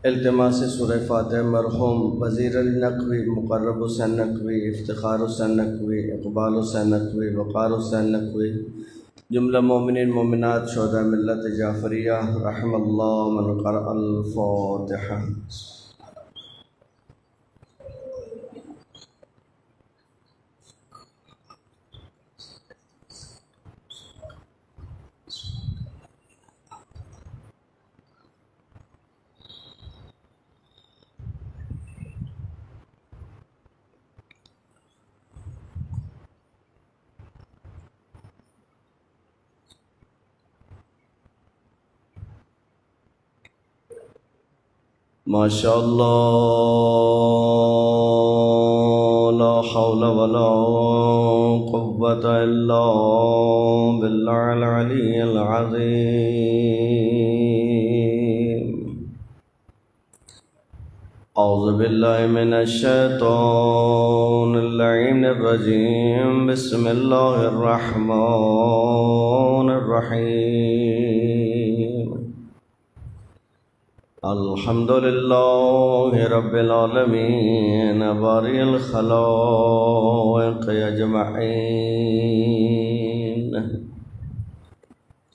التماس سورہ فاتحہ مرحوم وزیر النقوی، مقرب حسین نقوی، افتخار حسین نقوی، اقبال حسین نقوی، وقار حسین نقوی، جملہ مومنین مومنات شہداء ملت جعفریہ رحم اللہ من قرأ الفاتحہ۔ ماشاء اللہ لا حول ولا قوة الا باللہ العلی العظیم۔ اعوذ باللہ من الشیطان اللعین الرجیم، بسم اللہ الرحمن الرحیم۔ الحمد للہ رب العالمین باری الخلائق اجمعین،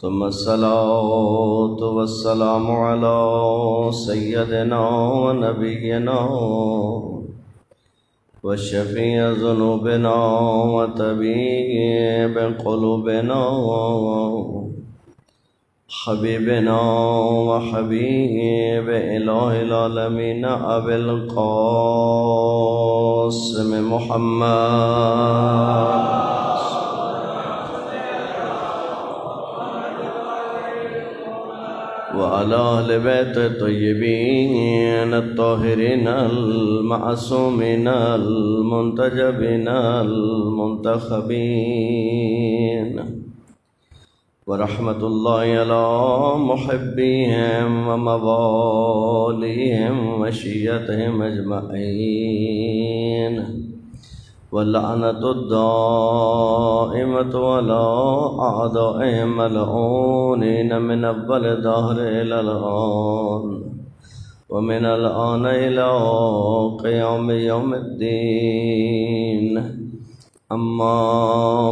ثم الصلاة والسلام علی سیدنا و نبینا و شفیع ذنوبنا و طبیب قلوبنا حبیبنا و حبیب الہ العالمین ابی القاسم محمد وعلی اہل بیت طیبین الطاہرین المعصومین المنتجبین المنتخبین، ورحمۃ اللہ علی محبیہم وموالیہم وشیعتہم اجمعین، واللعنۃ الدائمۃ علی اعدائہم ملعونین من اول الدہر الی الآن ومن الآن الی قیام یوم الدین۔ اما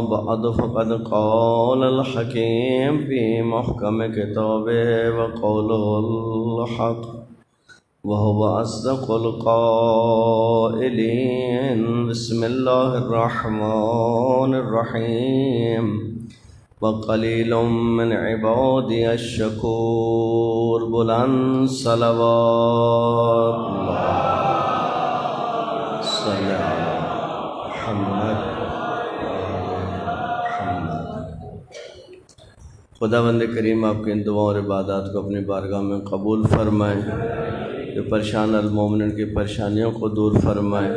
بعد فقد قال الحکیم فی محکم کتابہ وقولہ الحق وهو اصدق القائلین۔ بسم اللہ الرحمن الرحیم، وقلیل من عبادی الشکور۔ بلند صلوات صلی علی محمد۔ خداوند کریم آپ کے ان دعاؤں اور عبادات کو اپنی بارگاہ میں قبول فرمائیں، جو پریشان المومنین کی پریشانیوں کو دور فرمائیں،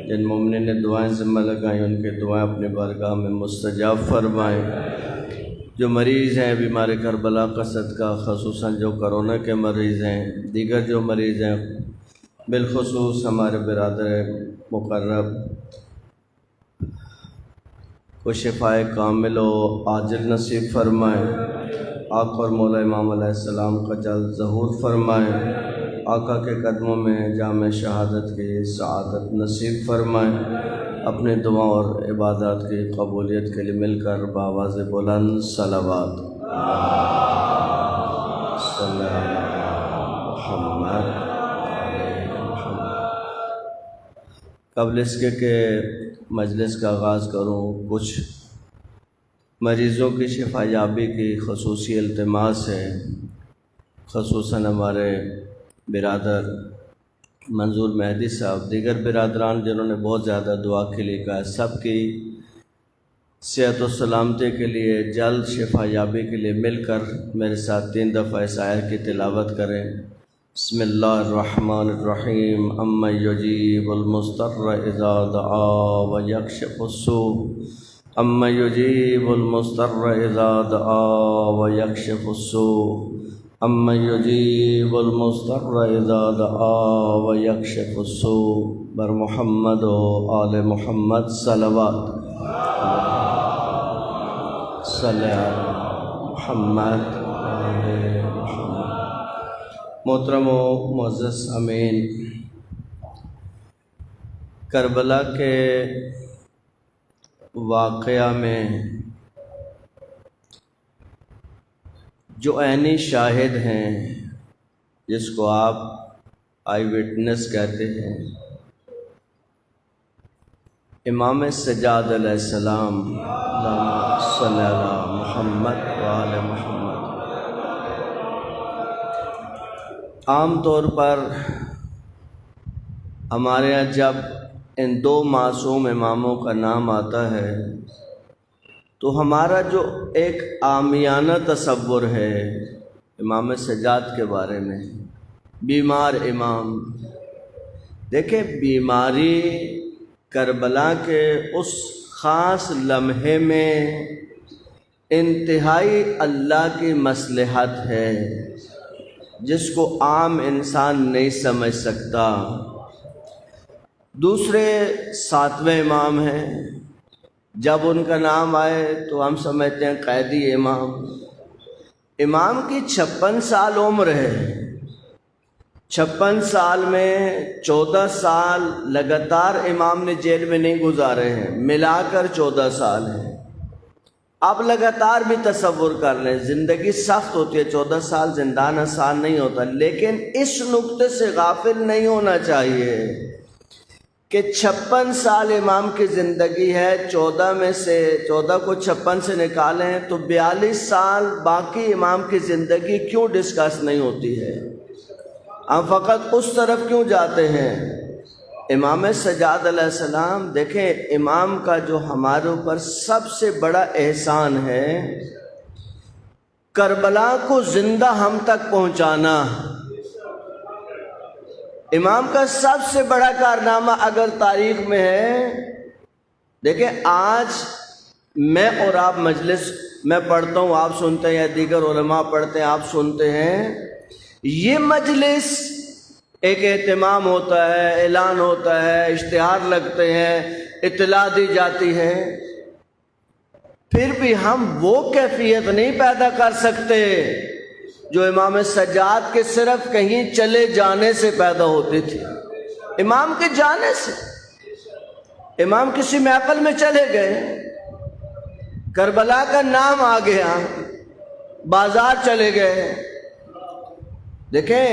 جن مومنین نے دعائیں ذمہ لگائیں ان کے دعائیں اپنی بارگاہ میں مستجاب فرمائیں، جو مریض ہیں بیمار کربلا کا صدقہ، خصوصاً جو کرونا کے مریض ہیں، دیگر جو مریض ہیں، بالخصوص ہمارے برادر مقرب کو شفائے کامل و عاجل نصیب فرمائیں، آقا اور مولا امام علیہ السلام کا جلد ظہور فرمائیں، آقا کے قدموں میں جامع شہادت کی سعادت نصیب فرمائیں، اپنے دعا اور عبادات کی قبولیت کے لیے مل کر بآواز بلند صلوات صلی علی محمد۔ قبل اس کے کہ مجلس کا آغاز کروں، کچھ مریضوں کی شفا یابی کی خصوصی التماس ہے، خصوصاً ہمارے برادر منظور مہدی صاحب، دیگر برادران جنہوں نے بہت زیادہ دعا کے لیے کہا، سب کی صحت و سلامتی کے لیے، جلد شفا یابی کے لیے مل کر میرے ساتھ 3 دفعہ اس آیت کی تلاوت کریں۔ بسم اللہ الرحمن الرحیم، امن یجیب المضطر اذا دعا ویکشف السوء، امن یجیب المضطر اذا دعا ویکشف السوء، امن یجیب المضطر اذا دعا ویکشف السوء۔ بر محمد و آل محمد صلوات صلی علی محمد وآل محمد۔ محترم و معزز سامعین، کربلا کے واقعہ میں جو عینی شاہد ہیں، جس کو آپ آئی وٹنس کہتے ہیں، امام سجاد علیہ السلام، اللہم صلی علی محمد وآل محمد۔ عام طور پر ہمارے یہاں جب ان دو معصوم اماموں کا نام آتا ہے تو ہمارا جو ایک عامیانہ تصور ہے امام سجاد کے بارے میں، بیمار امام، دیکھیں بیماری کربلا کے اس خاص لمحے میں انتہائی اللہ کی مصلحت ہے جس کو عام انسان نہیں سمجھ سکتا۔ دوسرے 7ویں امام ہیں، جب ان کا نام آئے تو ہم سمجھتے ہیں قیدی امام۔ امام کی 56 سال عمر ہے، 56 سال میں 14 سال لگاتار امام نے جیل میں نہیں گزارے ہیں، ملا کر 14 سال ہیں۔ آپ لگاتار بھی تصور کر لیں، زندگی سخت ہوتی ہے، 14 سال زندان آسان نہیں ہوتا، لیکن اس نقطے سے غافل نہیں ہونا چاہیے کہ 56 سال امام کی زندگی ہے، 14 میں سے 14 کو 56 سے نکالیں تو 42 سال باقی امام کی زندگی کیوں ڈسکس نہیں ہوتی ہے؟ ہم فقط اس طرف کیوں جاتے ہیں؟ امام سجاد علیہ السلام، دیکھیں امام کا جو ہمارے اوپر سب سے بڑا احسان ہے، کربلا کو زندہ ہم تک پہنچانا۔ امام کا سب سے بڑا کارنامہ اگر تاریخ میں ہے، دیکھیں آج میں اور آپ مجلس میں پڑھتا ہوں، آپ سنتے ہیں، یا دیگر علماء پڑھتے ہیں، آپ سنتے ہیں، یہ مجلس ایک اہتمام ہوتا ہے، اعلان ہوتا ہے، اشتہار لگتے ہیں، اطلاع دی جاتی ہے، پھر بھی ہم وہ کیفیت نہیں پیدا کر سکتے جو امام سجاد کے صرف کہیں چلے جانے سے پیدا ہوتی تھی۔ امام کے جانے سے، امام کسی محفل میں چلے گئے، کربلا کا نام آ گیا، بازار چلے گئے، دیکھیں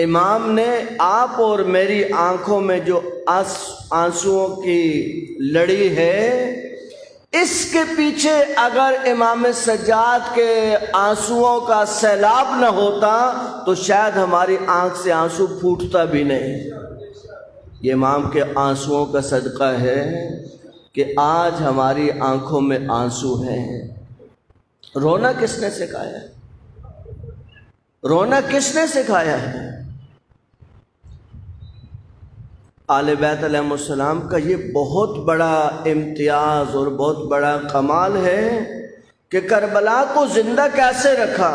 امام نے آپ اور میری آنکھوں میں جو آنسوؤں کی لڑی ہے، اس کے پیچھے اگر امام سجاد کے آنسوؤں کا سیلاب نہ ہوتا تو شاید ہماری آنکھ سے آنسو پھوٹتا بھی نہیں۔ یہ امام کے آنسوؤں کا صدقہ ہے کہ آج ہماری آنکھوں میں آنسو ہیں۔ رونا کس نے سکھایا ہے؟ رونا کس نے سکھایا ہے؟ آل بیت علیہ السلام کا یہ بہت بڑا امتیاز اور بہت بڑا کمال ہے کہ کربلا کو زندہ کیسے رکھا۔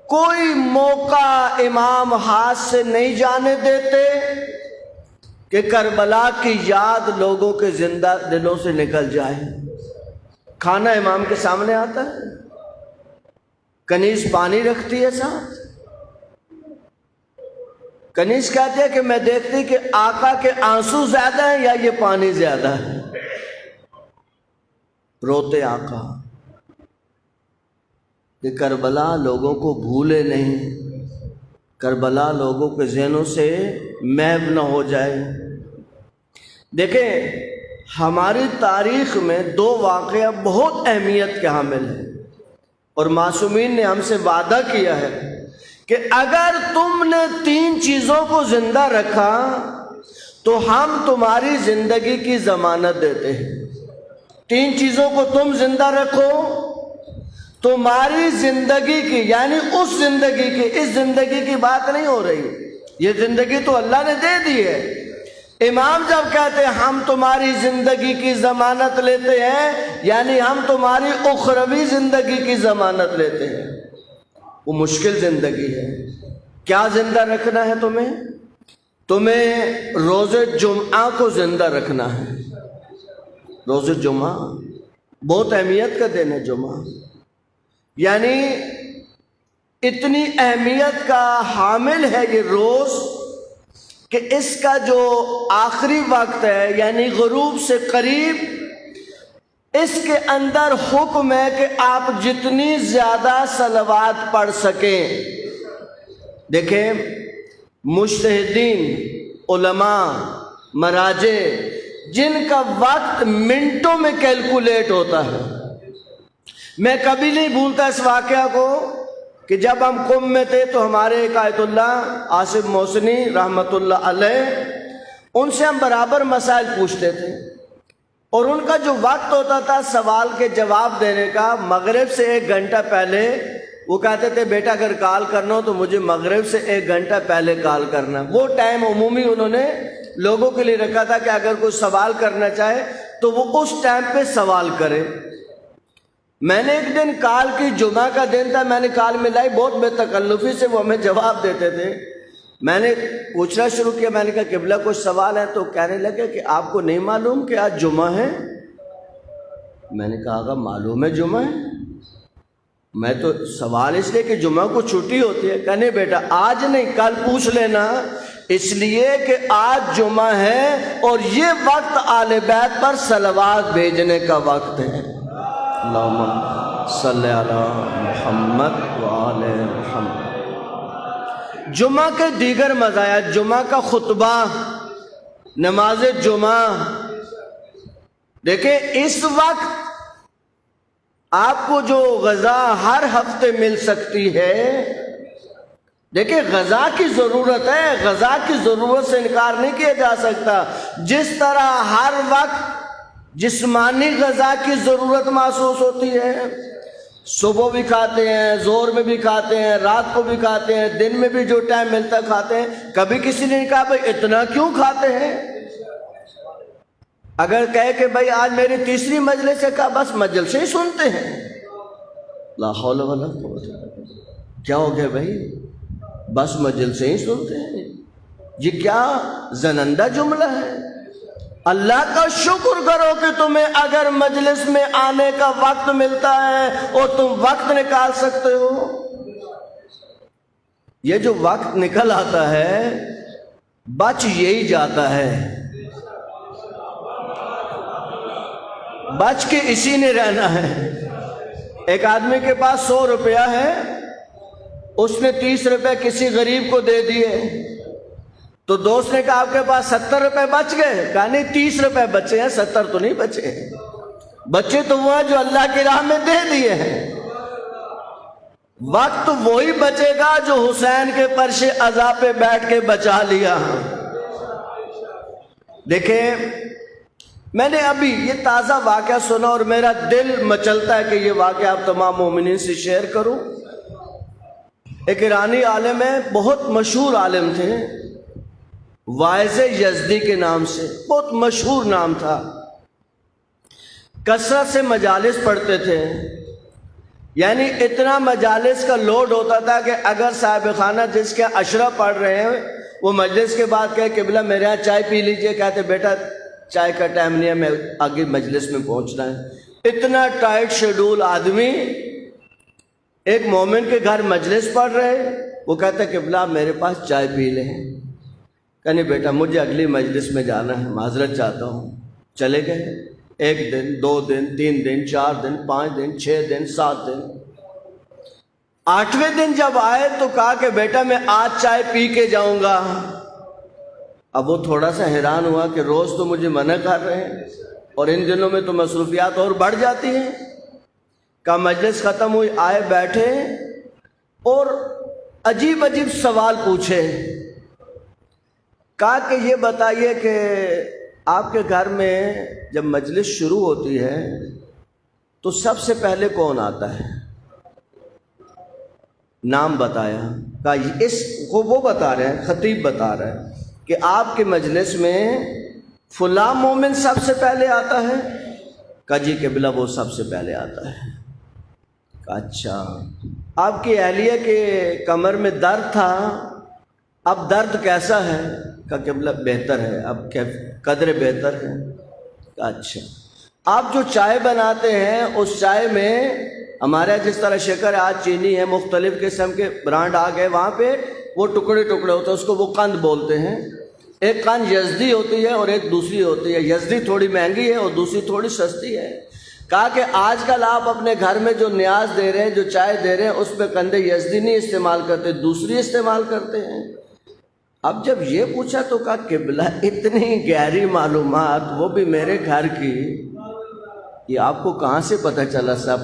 کوئی موقع امام ہاتھ سے نہیں جانے دیتے کہ کربلا کی یاد لوگوں کے زندہ دلوں سے نکل جائے۔ کھانا امام کے سامنے آتا ہے، کنیز پانی رکھتی ہے ساتھ، کنیز کہتی ہے کہ میں دیکھتی کہ آقا کے آنسو زیادہ ہیں یا یہ پانی زیادہ ہے۔ روتے آقا کہ کربلا لوگوں کو بھولے نہیں، کربلا لوگوں کے ذہنوں سے محو نہ ہو جائے۔ دیکھیں ہماری تاریخ میں 2 واقعہ بہت اہمیت کے حامل ہیں، اور معصومین نے ہم سے وعدہ کیا ہے کہ اگر تم نے 3 چیزوں کو زندہ رکھا تو ہم تمہاری زندگی کی ضمانت دیتے ہیں۔ 3 چیزوں کو تم زندہ رکھو، تمہاری زندگی کی، یعنی اس زندگی کی، اس زندگی کی بات نہیں ہو رہی، یہ زندگی تو اللہ نے دے دی ہے۔ امام جب کہتے ہیں ہم تمہاری زندگی کی ضمانت لیتے ہیں، یعنی ہم تمہاری اخروی زندگی کی ضمانت لیتے ہیں۔ وہ مشکل زندگی ہے۔ کیا زندہ رکھنا ہے تمہیں؟ تمہیں روز جمعہ کو زندہ رکھنا ہے۔ روز جمعہ بہت اہمیت کا دن ہے جمعہ۔ یعنی اتنی اہمیت کا حامل ہے یہ روز کہ اس کا جو آخری وقت ہے یعنی غروب سے قریب، اس کے اندر حکم ہے کہ آپ جتنی زیادہ صلوات پڑھ سکیں۔ دیکھیں، مجتہدین، علماء، مراجع، جن کا وقت منٹوں میں کیلکولیٹ ہوتا ہے، میں کبھی نہیں بھولتا اس واقعہ کو کہ جب ہم قم میں تھے تو ہمارے ایک آیت اللہ آصف محسنی رحمۃ اللہ علیہ، ان سے ہم برابر مسائل پوچھتے تھے، اور ان کا جو وقت ہوتا تھا سوال کے جواب دینے کا، مغرب سے 1 گھنٹہ پہلے وہ کہتے تھے بیٹا اگر کال کرنا ہو تو مجھے مغرب سے 1 گھنٹہ پہلے کال کرنا۔ وہ ٹائم عمومی انہوں نے لوگوں کے لیے رکھا تھا کہ اگر کوئی سوال کرنا چاہے تو وہ اس ٹائم پہ سوال کرے۔ میں نے ایک دن کال کی، جمعہ کا دن تھا، میں نے کال ملائی، بہت بے تکلفی سے وہ ہمیں جواب دیتے تھے۔ میں نے پوچھنا شروع کیا، میں نے کہا قبلہ کچھ سوال ہے؟ تو کہنے لگے کہ آپ کو نہیں معلوم کہ آج جمعہ ہے؟ میں نے کہا آقا معلوم ہے جمعہ ہے، میں تو سوال اس لیے کہ جمعہ کو چھٹی ہوتی ہے۔ کہنے بیٹا آج نہیں کل پوچھ لینا، اس لیے کہ آج جمعہ ہے اور یہ وقت آل بیت پر صلوات بھیجنے کا وقت ہے۔ اللہم صلی علی محمد وآل محمد۔ جمعہ کے دیگر مزایا، جمعہ کا خطبہ، نماز جمعہ، دیکھیں اس وقت آپ کو جو غذا ہر ہفتے مل سکتی ہے، دیکھیں غذا کی ضرورت ہے، غذا کی ضرورت سے انکار نہیں کیا جا سکتا۔ جس طرح ہر وقت جسمانی غذا کی ضرورت محسوس ہوتی ہے، صبح بھی کھاتے ہیں، زور میں بھی کھاتے ہیں، رات کو بھی کھاتے ہیں، دن میں بھی جو ٹائم ملتا کھاتے ہیں، کبھی کسی نے کہا بھائی اتنا کیوں کھاتے ہیں؟ اگر کہے کہ بھائی آج میری تیسری مجلس ہے، کہا بس مجلس سے ہی سنتے ہیں۔ لا حول ولا قوت الا باللہ، کیا ہو گیا بھائی؟ بس مجلس سے ہی سنتے ہیں، یہ کیا زنندہ جملہ ہے؟ اللہ کا شکر کرو کہ تمہیں اگر مجلس میں آنے کا وقت ملتا ہے اور تم وقت نکال سکتے ہو۔ یہ جو وقت نکل آتا ہے بچ یہی جاتا ہے، بچ کے اسی نے رہنا ہے۔ ایک آدمی کے پاس 100 روپیہ ہے، اس نے 30 روپے کسی غریب کو دے دیے، تو دوست نے کہا آپ کے پاس 70 روپے بچ گئے؟ کہا نہیں 30 روپے بچے ہیں، 70 تو نہیں بچے ہیں۔ بچے تو وہ ہیں جو اللہ کی راہ میں دے دیے ہیں۔ وقت وہی بچے گا جو حسین کے فرش عزا پہ بیٹھ کے بچا لیا۔ دیکھیں میں نے ابھی یہ تازہ واقعہ سنا اور میرا دل مچلتا ہے کہ یہ واقعہ آپ تمام مومنین سے شیئر کروں۔ ایک ایرانی عالم ہے، بہت مشہور عالم تھے، واعظ یزدی کے نام سے، بہت مشہور نام تھا، کثرت سے مجالس پڑھتے تھے، یعنی اتنا مجالس کا لوڈ ہوتا تھا کہ اگر صاحب خانہ جس کے اشرف پڑھ رہے ہیں وہ مجلس کے بعد کہے قبلہ میرے یہاں چائے پی لیجئے، کہتے بیٹا چائے کا ٹائم نہیں ہے، میں آگے مجلس میں پہنچنا ہے۔ اتنا ٹائٹ شیڈول آدمی، ایک مومن کے گھر مجلس پڑھ رہے، وہ کہتا قبلہ میرے پاس چائے پی لیں، کہنے بیٹا مجھے اگلی مجلس میں جانا ہے، معذرت چاہتا ہوں۔ چلے گئے، 1 دن 2 دن 3 دن 4 دن 5 دن 6 دن 7 دن، 8ویں دن جب آئے تو کہا کہ بیٹا میں آج چائے پی کے جاؤں گا۔ اب وہ تھوڑا سا حیران ہوا کہ روز تو مجھے منع کر رہے ہیں اور ان دنوں میں تو مصروفیات اور بڑھ جاتی ہیں۔ کہا مجلس ختم ہوئی، آئے بیٹھے اور عجیب عجیب سوال پوچھے۔ کہا کہ یہ بتائیے کہ آپ کے گھر میں جب مجلس شروع ہوتی ہے تو سب سے پہلے کون آتا ہے؟ نام بتایا۔ کہا اس کو وہ بتا رہے ہیں، خطیب بتا رہے ہیں کہ آپ کے مجلس میں فلاں مومن سب سے پہلے آتا ہے؟ کہا جی قبلہ وہ سب سے پہلے آتا ہے۔ کہا اچھا، آپ کی اہلیہ کے کمر میں درد تھا، اب درد کیسا ہے؟ کہا قبلہ بہتر ہے، اب قدر بہتر ہے۔ کہا اچھا، آپ جو چائے بناتے ہیں اس چائے میں ہمارے جس طرح شکر ہے، آج چینی ہے، مختلف قسم کے برانڈ آ گئے، وہاں پہ وہ ٹکڑے ٹکڑے ہوتے ہیں، اس کو وہ قند بولتے ہیں۔ ایک قند یزدی ہوتی ہے اور ایک دوسری ہوتی ہے، یزدی تھوڑی مہنگی ہے اور دوسری تھوڑی سستی ہے۔ کہا کہ آج کل آپ اپنے گھر میں جو نیاز دے رہے ہیں، جو چائے دے رہے ہیں، اس پہ قند یزدی نہیں استعمال کرتے، دوسری استعمال کرتے ہیں۔ اب جب یہ پوچھا تو کہا قبلہ اتنی گہری معلومات، وہ بھی میرے گھر کی، یہ آپ کو کہاں سے پتہ چلا سب؟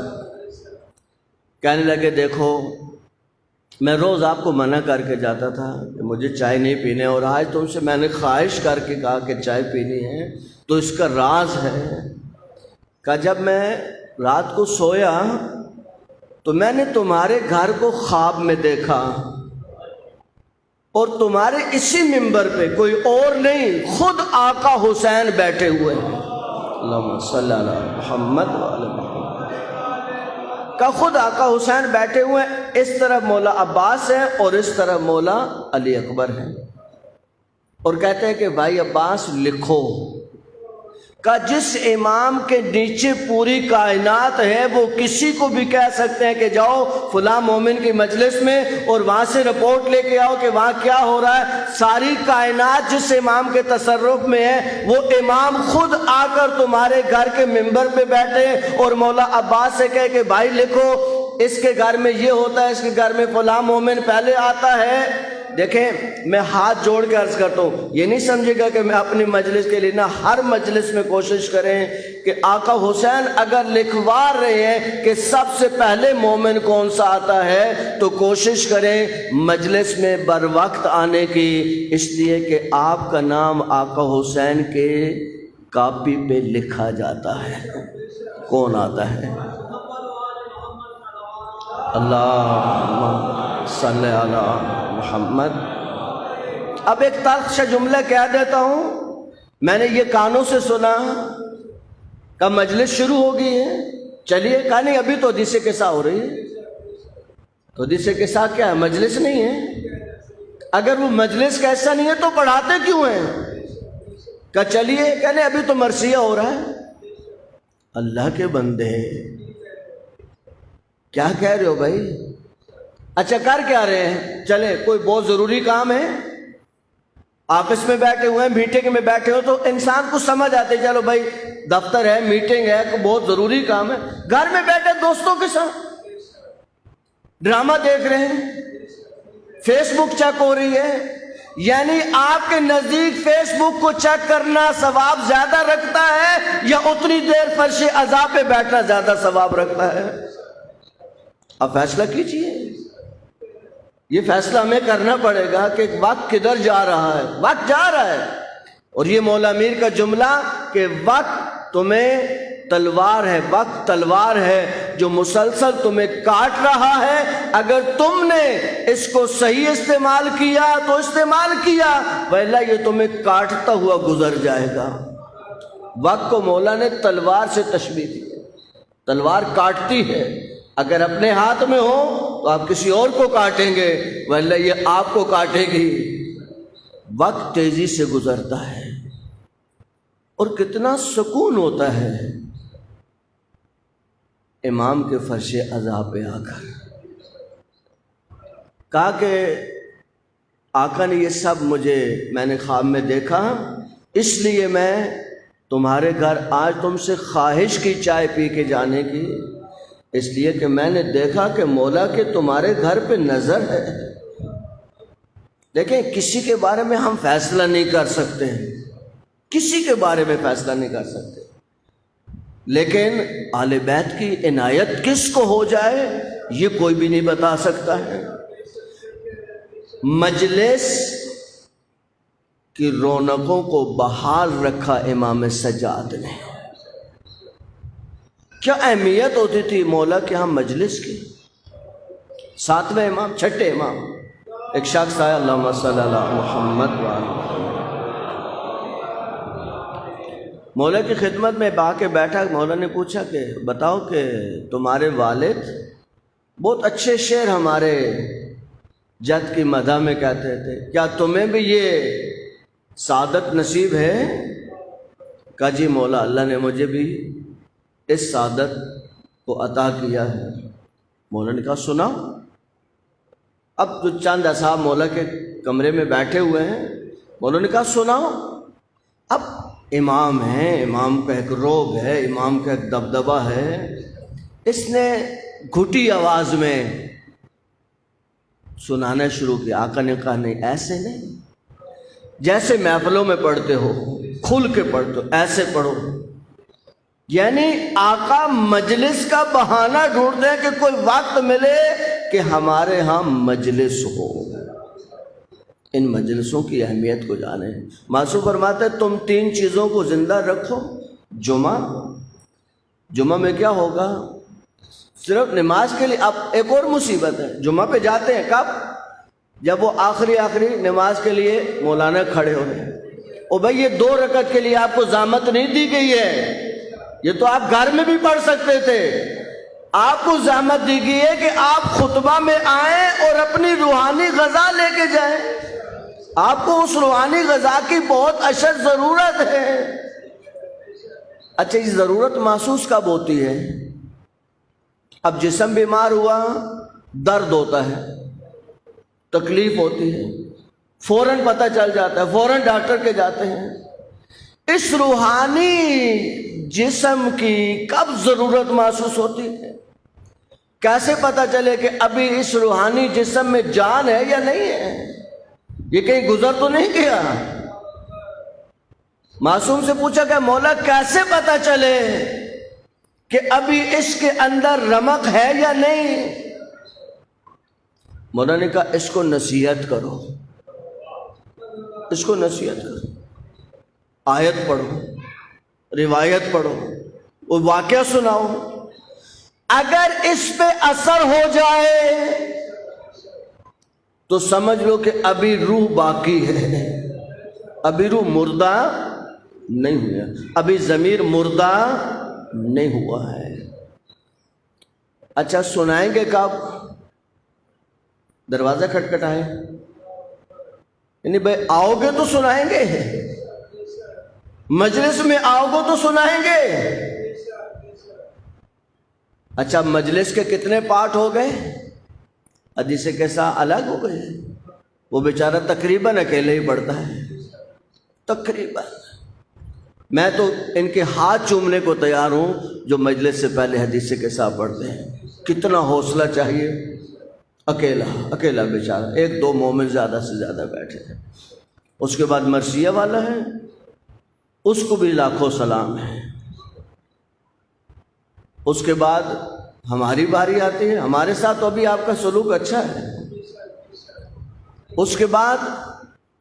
کہنے لگے دیکھو میں روز آپ کو منع کر کے جاتا تھا کہ مجھے چائے نہیں پینے، اور آج تم سے میں نے خواہش کر کے کہا کہ چائے پینی ہے، تو اس کا راز ہے۔ کہ جب میں رات کو سویا تو میں نے تمہارے گھر کو خواب میں دیکھا، اور تمہارے اسی منبر پہ کوئی اور نہیں، خود آقا حسین بیٹھے ہوئے ہیں، اللہم صلی علی محمد وعلی محمد، کہ خود آقا حسین بیٹھے ہوئے ہیں، اس طرف مولا عباس ہے اور اس طرف مولا علی اکبر ہیں، اور کہتے ہیں کہ بھائی عباس لکھو، کہ جس امام کے نیچے پوری کائنات ہے وہ کسی کو بھی کہہ سکتے ہیں کہ جاؤ فلاں مومن کی مجلس میں اور وہاں سے رپورٹ لے کے آؤ کہ وہاں کیا ہو رہا ہے۔ ساری کائنات جس امام کے تصرف میں ہے، وہ امام خود آ کر تمہارے گھر کے منبر پہ بیٹھے اور مولا عباس سے کہے کہ بھائی لکھو، اس کے گھر میں یہ ہوتا ہے، اس کے گھر میں فلاں مومن پہلے آتا ہے۔ دیکھیں میں ہاتھ جوڑ کے عرض کرتا ہوں، یہ نہیں سمجھے گا کہ میں اپنی مجلس کے لیے، نہ، ہر مجلس میں کوشش کریں کہ آقا حسین اگر لکھوا رہے ہیں کہ سب سے پہلے مومن کون سا آتا ہے، تو کوشش کریں مجلس میں بر وقت آنے کی، اس لیے کہ آپ کا نام آقا حسین کے کاپی پہ لکھا جاتا ہے۔ کون آتا ہے؟ اللہم صلی علی محمد۔ اب ایک تلخ سا جملہ کہہ دیتا ہوں، میں نے یہ کانوں سے سنا کہ مجلس شروع ہو گئی ہے، چلیے، کہا نہیں ابھی تو حدیث قصہ ہو رہی ہے۔ تو حدیث قصہ کیا ہے؟ مجلس نہیں ہے۔ اگر وہ مجلس کا ایسا نہیں ہے تو پڑھاتے کیوں ہیں؟ کہ چلیے، کہنے ابھی تو مرثیہ ہو رہا ہے۔ اللہ کے بندے کیا کہہ رہے ہو بھائی؟ اچھا کر کیا رہے ہیں؟ چلے کوئی بہت ضروری کام ہے، آفس میں بیٹھے ہوئے ہیں، میٹنگ میں بیٹھے ہو، تو انسان کو سمجھ آتے چلو بھائی دفتر ہے، میٹنگ ہے، بہت ضروری کام ہے۔ گھر میں بیٹھے دوستوں کے ساتھ ڈرامہ دیکھ رہے ہیں، فیس بک چیک ہو رہی ہے، یعنی آپ کے نزدیک فیس بک کو چیک کرنا ثواب زیادہ رکھتا ہے یا اتنی دیر فرش عزا پہ بیٹھنا زیادہ ثواب رکھتا ہے؟ اب فیصلہ کیجئے۔ یہ فیصلہ ہمیں کرنا پڑے گا کہ وقت کدھر جا رہا ہے۔ وقت جا رہا ہے، اور یہ مولا میر کا جملہ کہ وقت تمہیں تلوار ہے، وقت تلوار ہے جو مسلسل تمہیں کاٹ رہا ہے، اگر تم نے اس کو صحیح استعمال کیا تو استعمال کیا، وَإِلَّا یہ تمہیں کاٹتا ہوا گزر جائے گا۔ وقت کو مولا نے تلوار سے تشبیہ دی ہے، تلوار کاٹتی ہے، اگر اپنے ہاتھ میں ہو تو آپ کسی اور کو کاٹیں گے، وَإِلَّا یہ آپ کو کاٹے گی۔ وقت تیزی سے گزرتا ہے، اور کتنا سکون ہوتا ہے امام کے فرش عزا پہ آ کر۔ کہا کہ آقا نے یہ سب میں نے خواب میں دیکھا، اس لیے میں تمہارے گھر آج تم سے خواہش کی چائے پی کے جانے کی، اس لیے کہ میں نے دیکھا کہ مولا کے تمہارے گھر پہ نظر ہے۔ دیکھیں کسی کے بارے میں ہم فیصلہ نہیں کر سکتے، کسی کے بارے میں فیصلہ نہیں کر سکتے، لیکن اہل بیت کی عنایت کس کو ہو جائے یہ کوئی بھی نہیں بتا سکتا ہے۔ مجلس کی رونقوں کو بحال رکھا امام سجاد نے۔ کیا اہمیت ہوتی تھی مولا کے ہاں مجلس کی۔ ساتویں امام، چھٹے امام، ایک شخص آیا، اللہم صلی علی محمد وعلی مولا کی خدمت میں با کے بیٹھا۔ مولا نے پوچھا کہ بتاؤ کہ تمہارے والد بہت اچھے شعر ہمارے جد کی مدح میں کہتے تھے، کیا تمہیں بھی یہ سعادت نصیب ہے؟ کہا جی مولا، اللہ نے مجھے بھی اس سعادت کو عطا کیا ہے۔ مولا نے کہا سناؤ۔ اب جو چند اصحاب مولا کے کمرے میں بیٹھے ہوئے ہیں، مولا نے کہا سناؤ۔ اب امام ہے، امام کا ایک روب ہے، امام کا ایک دبدبہ ہے، اس نے گھٹی آواز میں سنانا شروع کیا۔ آقا نے کہا نہیں، ایسے نہیں، جیسے محفلوں میں پڑھتے ہو، کھل کے پڑھتے ہو، ایسے پڑھو۔ یعنی آقا مجلس کا بہانہ ڈھونڈتے ہیں کہ کوئی وقت ملے کہ ہمارے ہاں مجلس ہو۔ ان مجلسوں کی اہمیت کو جانیں۔ معصوم فرماتے ہیں تم 3 چیزوں کو زندہ رکھو۔ جمعہ میں کیا ہوگا؟ صرف نماز کے لیے۔ اب ایک اور مصیبت ہے، جمعہ پہ جاتے ہیں کب؟ جب وہ آخری نماز کے لیے مولانا کھڑے ہو رہے ہیں۔ او بھائی یہ 2 رکعت کے لیے آپ کو زحمت نہیں دی گئی ہے، یہ تو آپ گھر میں بھی پڑھ سکتے تھے۔ آپ کو زحمت دی گئی ہے کہ آپ خطبہ میں آئیں اور اپنی روحانی غذا لے کے جائیں۔ آپ کو اس روحانی غذا کی بہت اشد ضرورت ہے۔ اچھا، یہ ضرورت محسوس کب ہوتی ہے؟ اب جسم بیمار ہوا، درد ہوتا ہے، تکلیف ہوتی ہے، فوراً پتہ چل جاتا ہے، فوراً ڈاکٹر کے جاتے ہیں۔ اس روحانی جسم کی کب ضرورت محسوس ہوتی ہے؟ کیسے پتہ چلے کہ ابھی اس روحانی جسم میں جان ہے یا نہیں ہے؟ یہ کہیں گزر تو نہیں گیا؟ معصوم سے پوچھا کہ مولا کیسے پتہ چلے کہ ابھی اس کے اندر رمق ہے یا نہیں؟ مولا نے کہا اس کو نصیحت کرو، اس کو نصیحت کرو، آیت پڑھو، روایت پڑھو، وہ واقعہ سناؤ۔ اگر اس پہ اثر ہو جائے تو سمجھ لو کہ ابھی روح باقی ہے، ابھی روح مردہ نہیں ہوا، ابھی ضمیر مردہ نہیں ہوا ہے۔ اچھا، سنائیں گے کب؟ دروازہ کھٹکھٹائے، یعنی بھائی آؤ گے تو سنائیں گے، مجلس میں آؤ گے تو سنائیں گے۔ اچھا، مجلس کے کتنے پارٹ ہو گئے؟ حدیث کے ساتھ الگ ہو گئے۔ وہ بیچارہ تقریباً اکیلے ہی پڑھتا ہے، تقریباً۔ میں تو ان کے ہاتھ چومنے کو تیار ہوں جو مجلس سے پہلے حدیث کے ساتھ پڑھتے ہیں۔ کتنا حوصلہ چاہیے، اکیلا بیچارہ، 1-2 مومن زیادہ سے زیادہ بیٹھے ہیں۔ اس کے بعد مرثیہ والا ہے، اس کو بھی لاکھوں سلام ہے۔ اس کے بعد ہماری باری آتی ہے، ہمارے ساتھ تو ابھی آپ کا سلوک اچھا ہے۔ اس کے بعد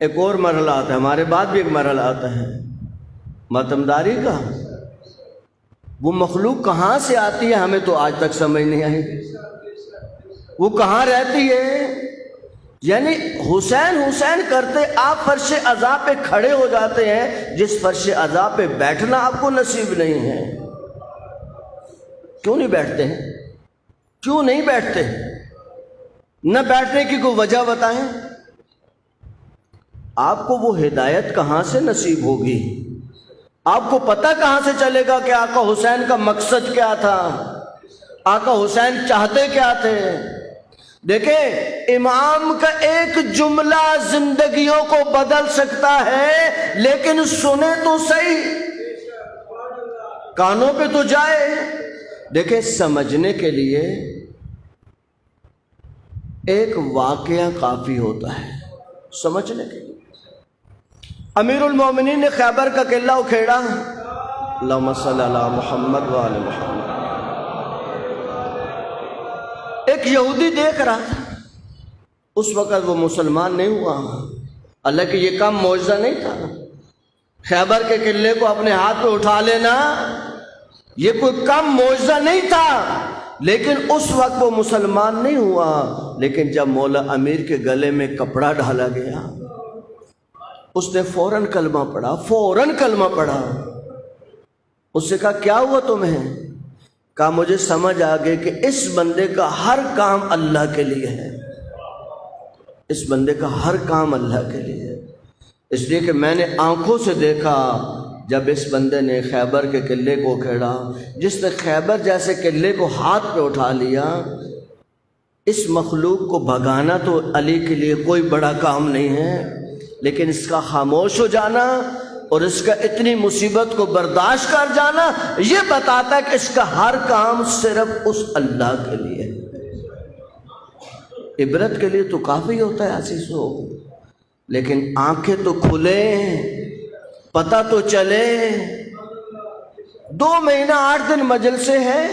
ایک اور مرحلہ آتا ہے، ہمارے بعد بھی ایک مرحلہ آتا ہے ماتمداری کا۔ وہ مخلوق کہاں سے آتی ہے ہمیں تو آج تک سمجھ نہیں آئی، وہ کہاں رہتی ہے؟ یعنی حسین حسین کرتے آپ فرش عزا پہ کھڑے ہو جاتے ہیں، جس فرش عزا پہ بیٹھنا آپ کو نصیب نہیں ہے۔ کیوں نہیں بیٹھتے ہیں؟ کیوں نہیں بیٹھتے؟ نہ بیٹھنے کی کوئی وجہ بتائیں۔ آپ کو وہ ہدایت کہاں سے نصیب ہوگی؟ آپ کو پتہ کہاں سے چلے گا کہ آقا حسین کا مقصد کیا تھا، آقا حسین چاہتے کیا تھے؟ دیکھیں، امام کا ایک جملہ زندگیوں کو بدل سکتا ہے، لیکن سنے تو صحیح، کانوں پہ تو جائے۔ دیکھیں، سمجھنے کے لیے ایک واقعہ کافی ہوتا ہے، سمجھنے کے لیے۔ امیر المومنین نے خیبر کا قلعہ اکھیڑا، اللہم صلی علی محمد و آل محمد۔ ایک یہودی دیکھ رہا تھا، اس وقت وہ مسلمان نہیں ہوا، اللہ کہ یہ کم معجزہ نہیں تھا، خیبر کے قلعے کو اپنے ہاتھ پہ اٹھا لینا یہ کوئی کم معجزہ نہیں تھا، لیکن اس وقت وہ مسلمان نہیں ہوا۔ لیکن جب مولا امیر کے گلے میں کپڑا ڈالا گیا، اس نے فوراً کلمہ پڑھا، فوراً کلمہ پڑھا۔ اس سے کہا کیا ہوا تمہیں؟ کہا مجھے سمجھ آ گئی کہ اس بندے کا ہر کام اللہ کے لیے ہے، اس بندے کا ہر کام اللہ کے لیے ہے، اس لیے کہ میں نے آنکھوں سے دیکھا جب اس بندے نے خیبر کے قلعے کو کھیڑا، جس نے خیبر جیسے قلعے کو ہاتھ پہ اٹھا لیا، اس مخلوق کو بھگانا تو علی کے لیے کوئی بڑا کام نہیں ہے، لیکن اس کا خاموش ہو جانا اور اس کا اتنی مصیبت کو برداشت کر جانا یہ بتاتا ہے کہ اس کا ہر کام صرف اس اللہ کے لیے۔ عبرت کے لیے تو کافی ہوتا ہے عزیزو، لیکن آنکھیں تو کھلیں، پتہ تو چلے۔ 2 مہینہ 8 دن مجلسیں ہیں،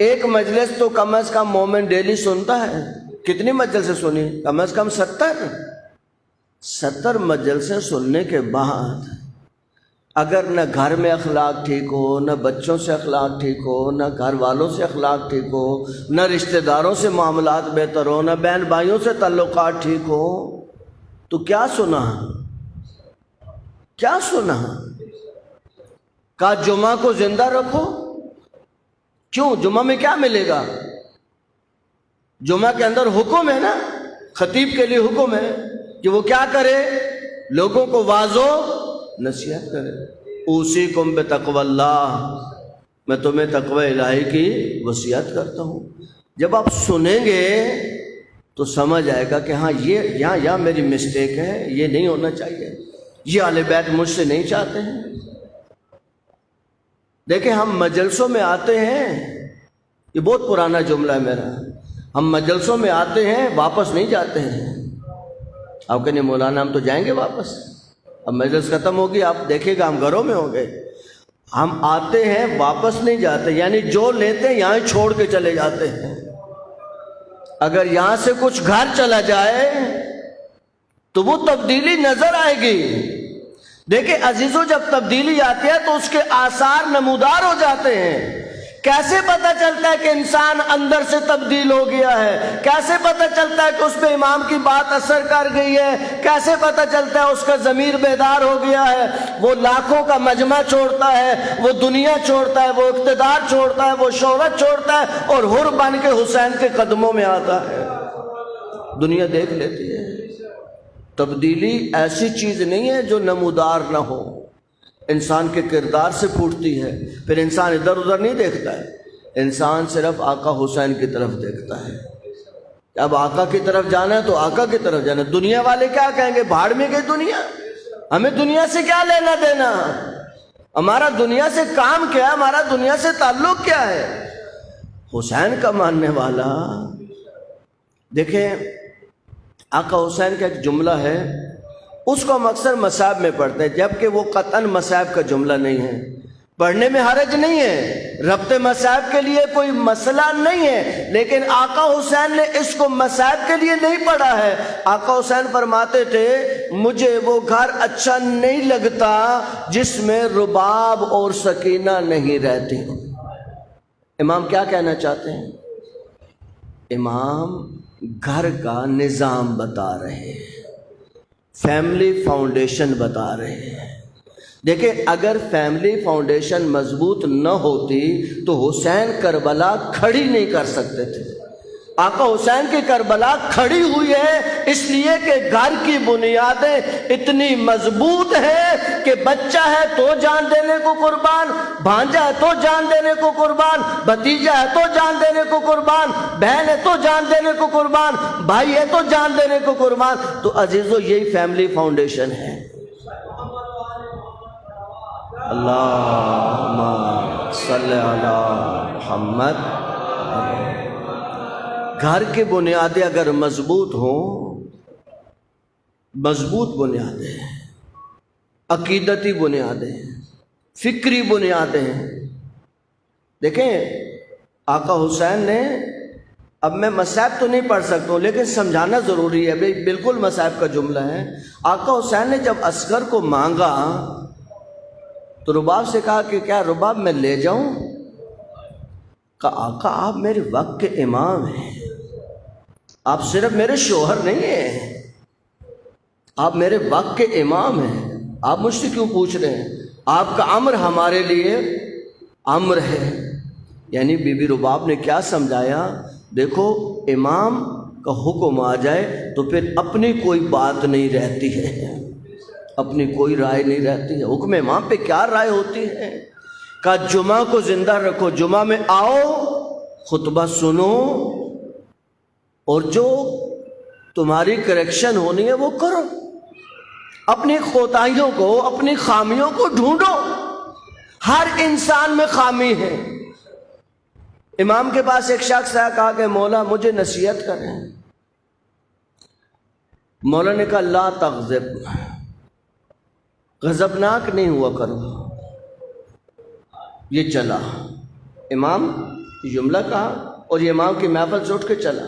ایک مجلس تو کم از کم مومن ڈیلی سنتا ہے۔ کتنی مجلسیں سنی؟ کم از کم 70 مجلسیں سننے کے بعد اگر نہ گھر میں اخلاق ٹھیک ہو، نہ بچوں سے اخلاق ٹھیک ہو، نہ گھر والوں سے اخلاق ٹھیک ہو، نہ رشتہ داروں سے معاملات بہتر ہو، نہ بہن بھائیوں سے تعلقات ٹھیک ہو، تو کیا سنا؟ کیا سنا؟ کہا جمعہ کو زندہ رکھو۔ کیوں؟ جمعہ میں کیا ملے گا؟ جمعہ کے اندر حکم ہے نا، خطیب کے لیے حکم ہے کہ وہ کیا کرے؟ لوگوں کو واعظ و نصیحت کرے۔ اوصیکم بتقوی اللہ، میں تمہیں تقوی الہی کی وصیت کرتا ہوں۔ جب آپ سنیں گے تو سمجھ آئے گا کہ ہاں یہ یہاں میری مسٹیک ہے، یہ نہیں ہونا چاہیے، یہ اہل بیت مجھ سے نہیں چاہتے ہیں۔ دیکھیں ہم مجلسوں میں آتے ہیں، یہ بہت پرانا جملہ ہے میرا، ہم مجلسوں میں آتے ہیں واپس نہیں جاتے ہیں۔ آپ کہنے مولانا ہم تو جائیں گے واپس، اب مجلس ختم ہوگی آپ دیکھیں گا ہم گھروں میں ہوں گے۔ ہم آتے ہیں واپس نہیں جاتے، یعنی جو لیتے ہیں یہاں چھوڑ کے چلے جاتے ہیں۔ اگر یہاں سے کچھ گھر چلا جائے تو وہ تبدیلی نظر آئے گی۔ دیکھیں عزیزو، جب تبدیلی آتی ہے تو اس کے آثار نمودار ہو جاتے ہیں۔ کیسے پتہ چلتا ہے کہ انسان اندر سے تبدیل ہو گیا ہے؟ کیسے پتہ چلتا ہے کہ اس پہ امام کی بات اثر کر گئی ہے؟ کیسے پتہ چلتا ہے اس کا ضمیر بیدار ہو گیا ہے؟ وہ لاکھوں کا مجمع چھوڑتا ہے، وہ دنیا چھوڑتا ہے، وہ اقتدار چھوڑتا ہے، وہ شہرت چھوڑتا ہے اور حر بن کے حسین کے قدموں میں آتا ہے۔ دنیا دیکھ لیتی ہے۔ تبدیلی ایسی چیز نہیں ہے جو نمودار نہ ہو، انسان کے کردار سے پھوٹتی ہے۔ پھر انسان ادھر ادھر نہیں دیکھتا ہے، انسان صرف آقا حسین کی طرف دیکھتا ہے۔ اب آقا کی طرف جانا ہے تو آقا کی طرف جانا ہے۔ دنیا والے کیا کہیں گے؟ بھاڑ میں گئی دنیا، ہمیں دنیا سے کیا لینا دینا؟ ہمارا دنیا سے کام کیا ہے؟ ہمارا دنیا سے تعلق کیا ہے؟ حسین کا ماننے والا، دیکھیں آقا حسین کا ایک جملہ ہے، اس کو ہم اکثر مصائب میں پڑھتے ہیں، جبکہ وہ قطعاً مصائب کا جملہ نہیں ہے۔ پڑھنے میں حرج نہیں ہے، ربط مصائب کے لیے کوئی مسئلہ نہیں ہے، لیکن آقا حسین نے اس کو مصائب کے لیے نہیں پڑھا ہے۔ آقا حسین فرماتے تھے مجھے وہ گھر اچھا نہیں لگتا جس میں رباب اور سکینہ نہیں رہتی۔ امام کیا کہنا چاہتے ہیں؟ امام گھر کا نظام بتا رہے ہیں، فیملی فاؤنڈیشن بتا رہے ہیں۔ دیکھیں اگر فیملی فاؤنڈیشن مضبوط نہ ہوتی تو حسین کربلا کھڑی نہیں کر سکتے تھے۔ آقا حسین کی کربلا کھڑی ہوئی ہے اس لیے کہ گھر کی بنیادیں اتنی مضبوط ہیں کہ بچہ ہے تو جان دینے کو قربان، بھانجا ہے تو جان دینے کو قربان، بھتیجا ہے تو جان دینے کو قربان، بہن ہے تو جان دینے کو قربان، بھائی ہے تو جان دینے کو قربان۔ تو عزیزو یہی فیملی فاؤنڈیشن ہے۔ اللہم صلی علی محمد۔ گھر کی بنیادیں اگر مضبوط ہوں، مضبوط بنیادیں، عقیدتی بنیادیں، فکری بنیادیں، دیکھیں آقا حسین نے، اب میں مصائب تو نہیں پڑھ سکتا ہوں لیکن سمجھانا ضروری ہے، بالکل مصائب کا جملہ ہے۔ آقا حسین نے جب عسکر کو مانگا تو رباب سے کہا کہ کیا رباب میں لے جاؤں؟ کہا آقا آپ میرے وقت کے امام ہیں، آپ صرف میرے شوہر نہیں ہیں، آپ میرے وقت کے امام ہیں، آپ مجھ سے کیوں پوچھ رہے ہیں؟ آپ کا امر ہمارے لیے امر ہے۔ یعنی بی بی رباب نے کیا سمجھایا؟ دیکھو امام کا حکم آ جائے تو پھر اپنی کوئی بات نہیں رہتی ہے، اپنی کوئی رائے نہیں رہتی ہے، حکم امام پہ کیا رائے ہوتی ہے؟ کہا جمعہ کو زندہ رکھو، جمعہ میں آؤ، خطبہ سنو، اور جو تمہاری کریکشن ہونی ہے وہ کرو، اپنی کوتاہیوں کو، اپنی خامیوں کو ڈھونڈو، ہر انسان میں خامی ہے۔ امام کے پاس ایک شخص آیا، کہا کہ مولا مجھے نصیحت کریں۔ مولا نے کہا لا تغضب، غضبناک نہیں ہوا کرو۔ یہ چلا، امام جملہ کہا اور یہ امام کی محفل سے اٹھ کے چلا۔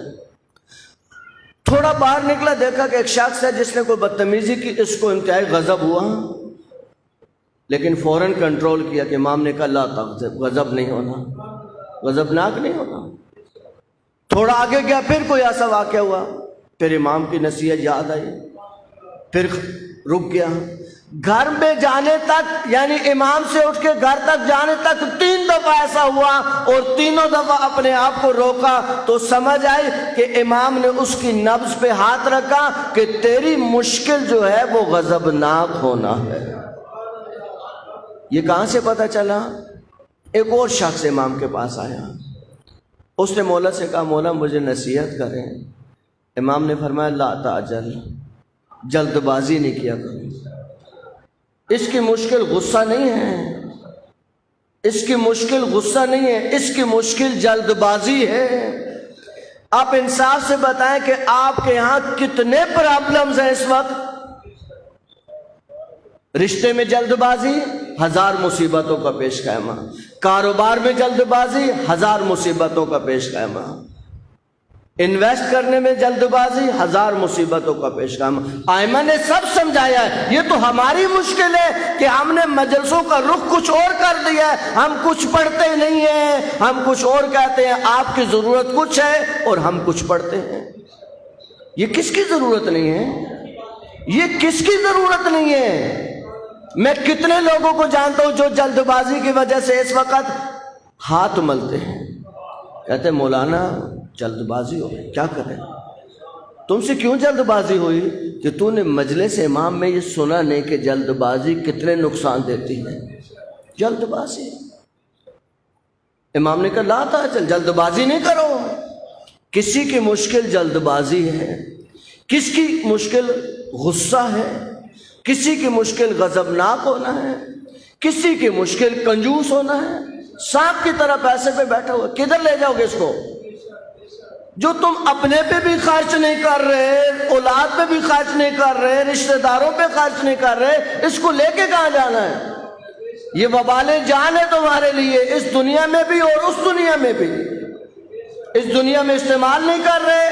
تھوڑا باہر نکلا، دیکھا کہ ایک شخص ہے جس نے کوئی بدتمیزی کی، اس کو انتہائی غضب ہوا، لیکن فوراً کنٹرول کیا کہ امام نے کہا لا تغضب، غضب نہیں ہونا، غضبناک نہیں ہونا۔ تھوڑا آگے گیا، پھر کوئی ایسا واقعہ ہوا، پھر امام کی نصیحت یاد آئی، پھر رک گیا۔ گھر میں جانے تک، یعنی امام سے اٹھ کے گھر تک جانے تک 3 دفعہ ایسا ہوا، اور تینوں دفعہ اپنے آپ کو روکا تو سمجھ آئی کہ امام نے اس کی نبض پہ ہاتھ رکھا کہ تیری مشکل جو ہے وہ غضبناک ہونا ہے۔ یہ کہاں سے پتہ چلا؟ ایک اور شخص امام کے پاس آیا، اس نے مولا سے کہا مولا مجھے نصیحت کریں۔ امام نے فرمایا لا تعجل، جلد بازی نہیں کیا کرو۔ اس کی مشکل غصہ نہیں ہے، اس کی مشکل غصہ نہیں ہے، اس کی مشکل جلد بازی ہے۔ آپ انصاف سے بتائیں کہ آپ کے یہاں کتنے پرابلمز ہیں اس وقت؟ رشتے میں جلد بازی، 1000 مصیبتوں کا پیش خیمہ، کاروبار میں جلد بازی، 1000 مصیبتوں کا پیش خیمہ، انویسٹ کرنے میں جلد بازی، 1000 مصیبتوں کا پیش خیمہ۔ آئمہ نے سب سمجھایا ہے، یہ تو ہماری مشکل ہے کہ ہم نے مجلسوں کا رخ کچھ اور کر دیا ہے، ہم کچھ پڑھتے نہیں ہیں، ہم کچھ اور کہتے ہیں، آپ کی ضرورت کچھ ہے اور ہم کچھ پڑھتے ہیں۔ یہ کس کی ضرورت نہیں ہے؟ یہ کس کی ضرورت نہیں ہے؟ میں کتنے لوگوں کو جانتا ہوں جو جلد بازی کی وجہ سے اس وقت ہاتھ ملتے ہیں، کہتے ہیں مولانا جلد بازی ہو گئی، کیا کریں؟ تم سے کیوں جلد بازی ہوئی؟ کہ تو نے مجلس امام میں یہ سنا نہیں کہ جلد بازی کتنے نقصان دیتی ہے۔ جلد بازی، امام نے کہا لا تعجل، جلد بازی نہیں کرو۔ کسی کی مشکل جلد بازی ہے، کس کی مشکل غصہ ہے، کسی کی مشکل غضبناک ہونا ہے، کسی کی مشکل کنجوس ہونا ہے، سانپ کی طرح پیسے پہ بیٹھا ہوا، کدھر لے جاؤ گے اس کو؟ جو تم اپنے پہ بھی خرچ نہیں کر رہے، اولاد پہ بھی خرچ نہیں کر رہے، رشتہ داروں پہ خرچ نہیں کر رہے، اس کو لے کے کہاں جانا ہے؟ یہ وبال جان ہے تمہارے لیے، اس دنیا میں بھی اور اس دنیا میں بھی۔ اس دنیا میں استعمال نہیں کر رہے،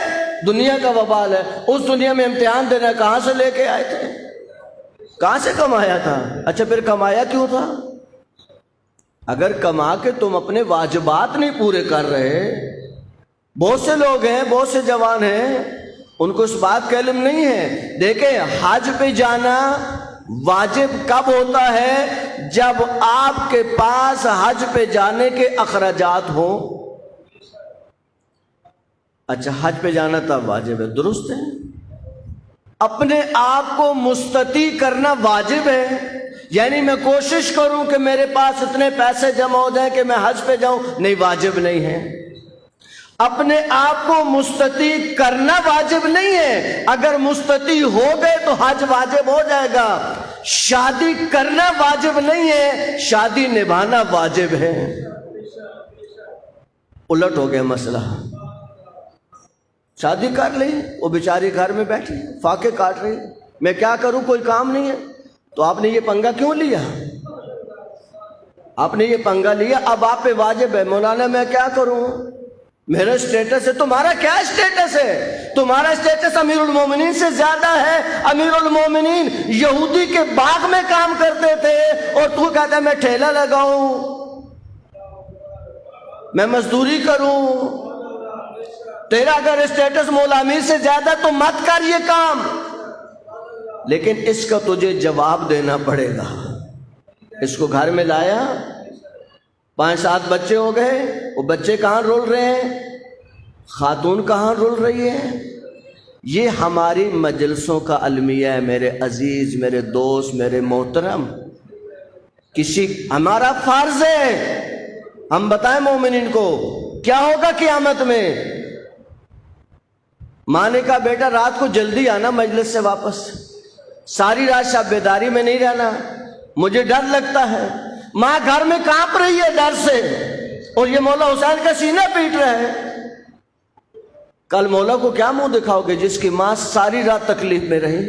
دنیا کا وبال ہے، اس دنیا میں امتحان دینا کہاں سے لے کے آئے تھے؟ کہاں سے کمایا تھا؟ اچھا پھر کمایا کیوں تھا؟ اگر کما کے تم اپنے واجبات نہیں پورے کر رہے، بہت سے لوگ ہیں، بہت سے جوان ہیں، ان کو اس بات کا علم نہیں ہے۔ دیکھیں حج پہ جانا واجب کب ہوتا ہے؟ جب آپ کے پاس حج پہ جانے کے اخراجات ہوں۔ اچھا حج پہ جانا تب واجب ہے، درست ہے۔ اپنے آپ کو مستطیع کرنا واجب ہے، یعنی میں کوشش کروں کہ میرے پاس اتنے پیسے جمع ہو جائیں کہ میں حج پہ جاؤں، نہیں واجب نہیں ہے۔ اپنے آپ کو مستطیع کرنا واجب نہیں ہے، اگر مستطیع ہو گئے تو حج واجب ہو جائے گا۔ شادی کرنا واجب نہیں ہے، شادی نبھانا واجب ہے۔ الٹ ہو گیا مسئلہ، شادی کر لی، وہ بیچاری گھر میں بیٹھی فاقے کاٹ رہی، میں کیا کروں، کوئی کام نہیں ہے۔ تو آپ نے یہ پنگا کیوں لیا؟ آپ نے یہ پنگا لیا، اب آپ پہ واجب ہے مولانا میں کیا کروں، میرا اسٹیٹس ہے۔ تمہارا کیا اسٹیٹس ہے؟ تمہارا اسٹیٹس امیر المومنین سے زیادہ ہے۔ امیر المومنین یہودی کے باغ میں کام کرتے تھے اور تو کہتا ہے میں ٹھیلا لگاؤں، میں مزدوری کروں۔ تیرا اگر اسٹیٹس مولا امیر سے زیادہ تو مت کر یہ کام، لیکن اس کا تجھے جواب دینا پڑے گا۔ اس کو گھر میں لایا، 5-7 بچے ہو گئے، وہ بچے کہاں رول رہے ہیں، خاتون کہاں رول رہی ہے۔ یہ ہماری مجلسوں کا المیہ ہے میرے عزیز، میرے دوست، میرے محترم۔ ہمارا فرض ہے ہم بتائیں مومنین کو کیا ہوگا قیامت میں۔ ماں نے کہا بیٹا رات کو جلدی آنا مجلس سے واپس، ساری رات شب بیداری میں نہیں رہنا، مجھے ڈر لگتا ہے۔ ماں گھر میں کانپ رہی ہے ڈر سے، اور یہ مولا حسین کا سینہ پیٹ رہا ہے۔ کل مولا کو کیا منہ دکھاؤ گے جس کی ماں ساری رات تکلیف میں رہی؟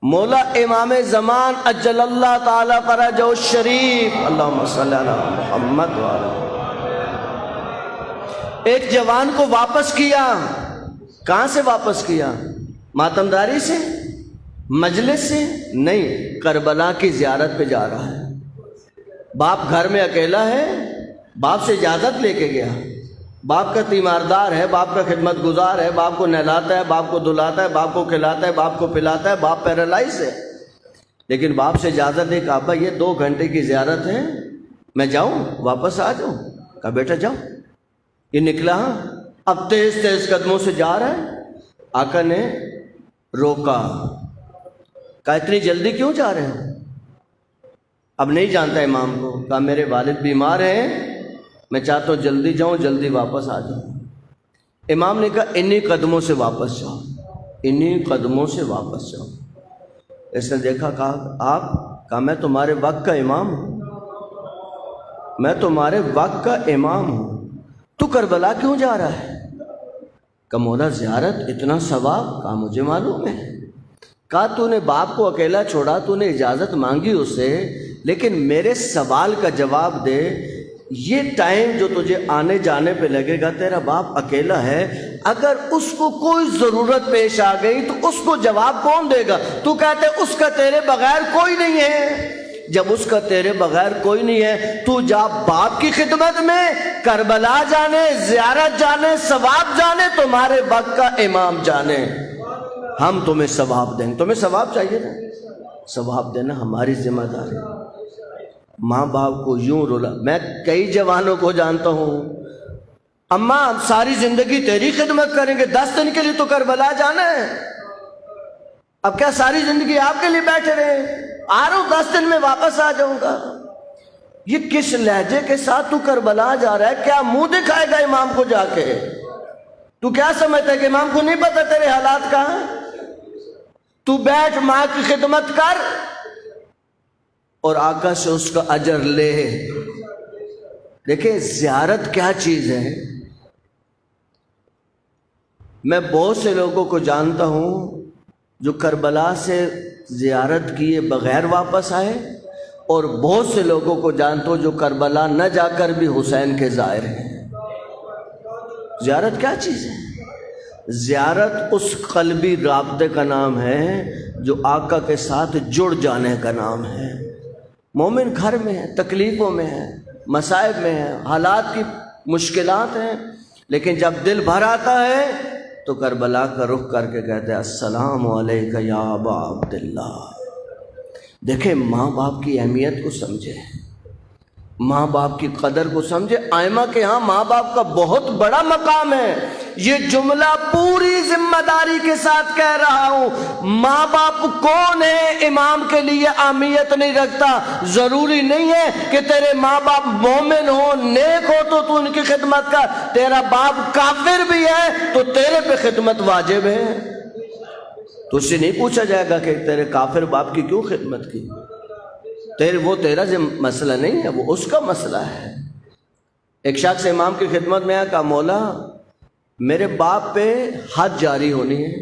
مولا امام زمان اجل اللہ تعالی فرجہ الشریف، اللہم صلی علی محمد وعلی، ایک جوان کو واپس کیا۔ کہاں سے واپس کیا؟ ماتمداری سے، مجلس سے نہیں، کربلا کی زیارت پہ جا رہا ہے۔ باپ گھر میں اکیلا ہے، باپ سے اجازت لے کے گیا۔ باپ کا تیماردار ہے، باپ کا خدمت گزار ہے، باپ کو نہلاتا ہے، باپ کو دھلاتا ہے، باپ کو کھلاتا ہے، باپ کو پلاتا ہے، باپ پیرالائز ہے، لیکن باپ سے اجازت دے کہ ابا یہ 2 گھنٹے کی زیارت ہے، میں جاؤں واپس آ جاؤں؟ کہا بیٹا جاؤ۔ یہ نکلا، اب تیز تیز قدموں سے جا رہا ہے۔ آقا نے روکا، کہا اتنی جلدی کیوں جا رہے ہو؟ اب نہیں جانتا امام کو۔ کہا میرے والد بیمار ہیں، میں چاہتا ہوں جلدی جاؤں، جلدی واپس آ جاؤں۔ امام نے کہا انہی قدموں سے واپس جاؤ، انہی قدموں سے واپس جاؤ۔ اس نے دیکھا، کہا آپ؟ کہا میں تمہارے وقت کا امام ہوں، میں تمہارے وقت کا امام ہوں، تو کربلا کیوں جا رہا ہے؟ کہا مولا زیارت اتنا ثواب؟ کہا مجھے معلوم ہے۔ کہا تو نے باپ کو اکیلا چھوڑا، تو نے اجازت مانگی اس سے، لیکن میرے سوال کا جواب دے، یہ ٹائم جو تجھے آنے جانے پہ لگے گا، تیرا باپ اکیلا ہے، اگر اس کو کوئی ضرورت پیش آ گئی تو اس کو جواب کون دے گا؟ تو کہتے اس کا تیرے بغیر کوئی نہیں ہے۔ جب اس کا تیرے بغیر کوئی نہیں ہے، تو جا باپ کی خدمت میں، کربلا جانے، زیارت جانے، ثواب جانے، تمہارے وقت کا امام جانے، ہم تمہیں ثواب دیں گے۔ تمہیں ثواب چاہیے نا، ثواب دینا ہماری ذمہ داری۔ ماں باپ کو یوں رولا، میں کئی جوانوں کو جانتا ہوں، اماں ہم ساری زندگی تیری خدمت کریں گے، 10 دن کے لیے تو کربلا جانا ہے، اب کیا ساری زندگی آپ کے لیے بیٹھے رہے؟ آ رہا ہوں 10 دن میں واپس آ جاؤں گا۔ یہ کس لہجے کے ساتھ تو کربلا جا رہا ہے؟ کیا منہ دکھائے گا امام کو جا کے؟ تو کیا سمجھتا ہے کہ امام کو نہیں پتا تیرے حالات کا؟ تو بیٹھ، ماں کی خدمت کر اور آقا سے اس کا اجر لے۔ دیکھیں زیارت کیا چیز ہے۔ میں بہت سے لوگوں کو جانتا ہوں جو کربلا سے زیارت کیے بغیر واپس آئے، اور بہت سے لوگوں کو جانتا ہوں جو کربلا نہ جا کر بھی حسین کے زائر ہیں۔ زیارت کیا چیز ہے؟ زیارت اس قلبی رابطے کا نام ہے جو آقا کے ساتھ جڑ جانے کا نام ہے۔ مومن گھر میں ہے، تکلیفوں میں ہے، مصائب میں ہے، حالات کی مشکلات ہیں، لیکن جب دل بھر آتا ہے تو کربلا کا رخ کر کے کہتے ہیں السلام علیکہ یا ابا عبداللہ۔ دیکھیں ماں باپ کی اہمیت کو سمجھے، ماں باپ کی قدر کو سمجھے۔ آئمہ کے ہاں ماں باپ کا بہت بڑا مقام ہے۔ یہ جملہ پوری ذمہ داری کے ساتھ کہہ رہا ہوں۔ ماں باپ کون ہے امام کے لیے اہمیت نہیں رکھتا۔ ضروری نہیں ہے کہ تیرے ماں باپ مومن ہو، نیک ہو تو ان کی خدمت کر۔ تیرا باپ کافر بھی ہے تو تیرے پہ خدمت واجب ہے۔ تو اس سے نہیں پوچھا جائے گا کہ تیرے کافر باپ کی کیوں خدمت کی، وہ تیرا مسئلہ نہیں ہے، وہ اس کا مسئلہ ہے۔ ایک شخص امام کی خدمت میں آیا، کہا مولا میرے باپ پہ حد جاری ہونی ہے،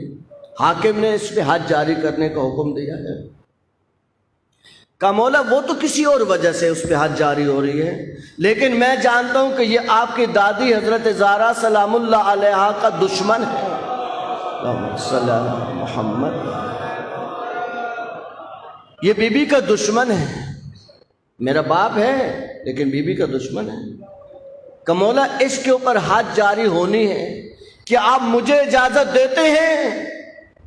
حاکم نے اس پہ حد جاری کرنے کا حکم دیا ہے۔ کہا مولا وہ تو کسی اور وجہ سے اس پہ حد جاری ہو رہی ہے، لیکن میں جانتا ہوں کہ یہ آپ کی دادی حضرت زہرا سلام اللہ علیہا کا دشمن ہے۔ اللہم صلی علی محمد۔ یہ بی بی کا دشمن ہے، میرا باپ ہے لیکن بی بی کا دشمن ہے۔ کہ مولا اس کے اوپر حد جاری ہونی ہے، کیا آپ مجھے اجازت دیتے ہیں؟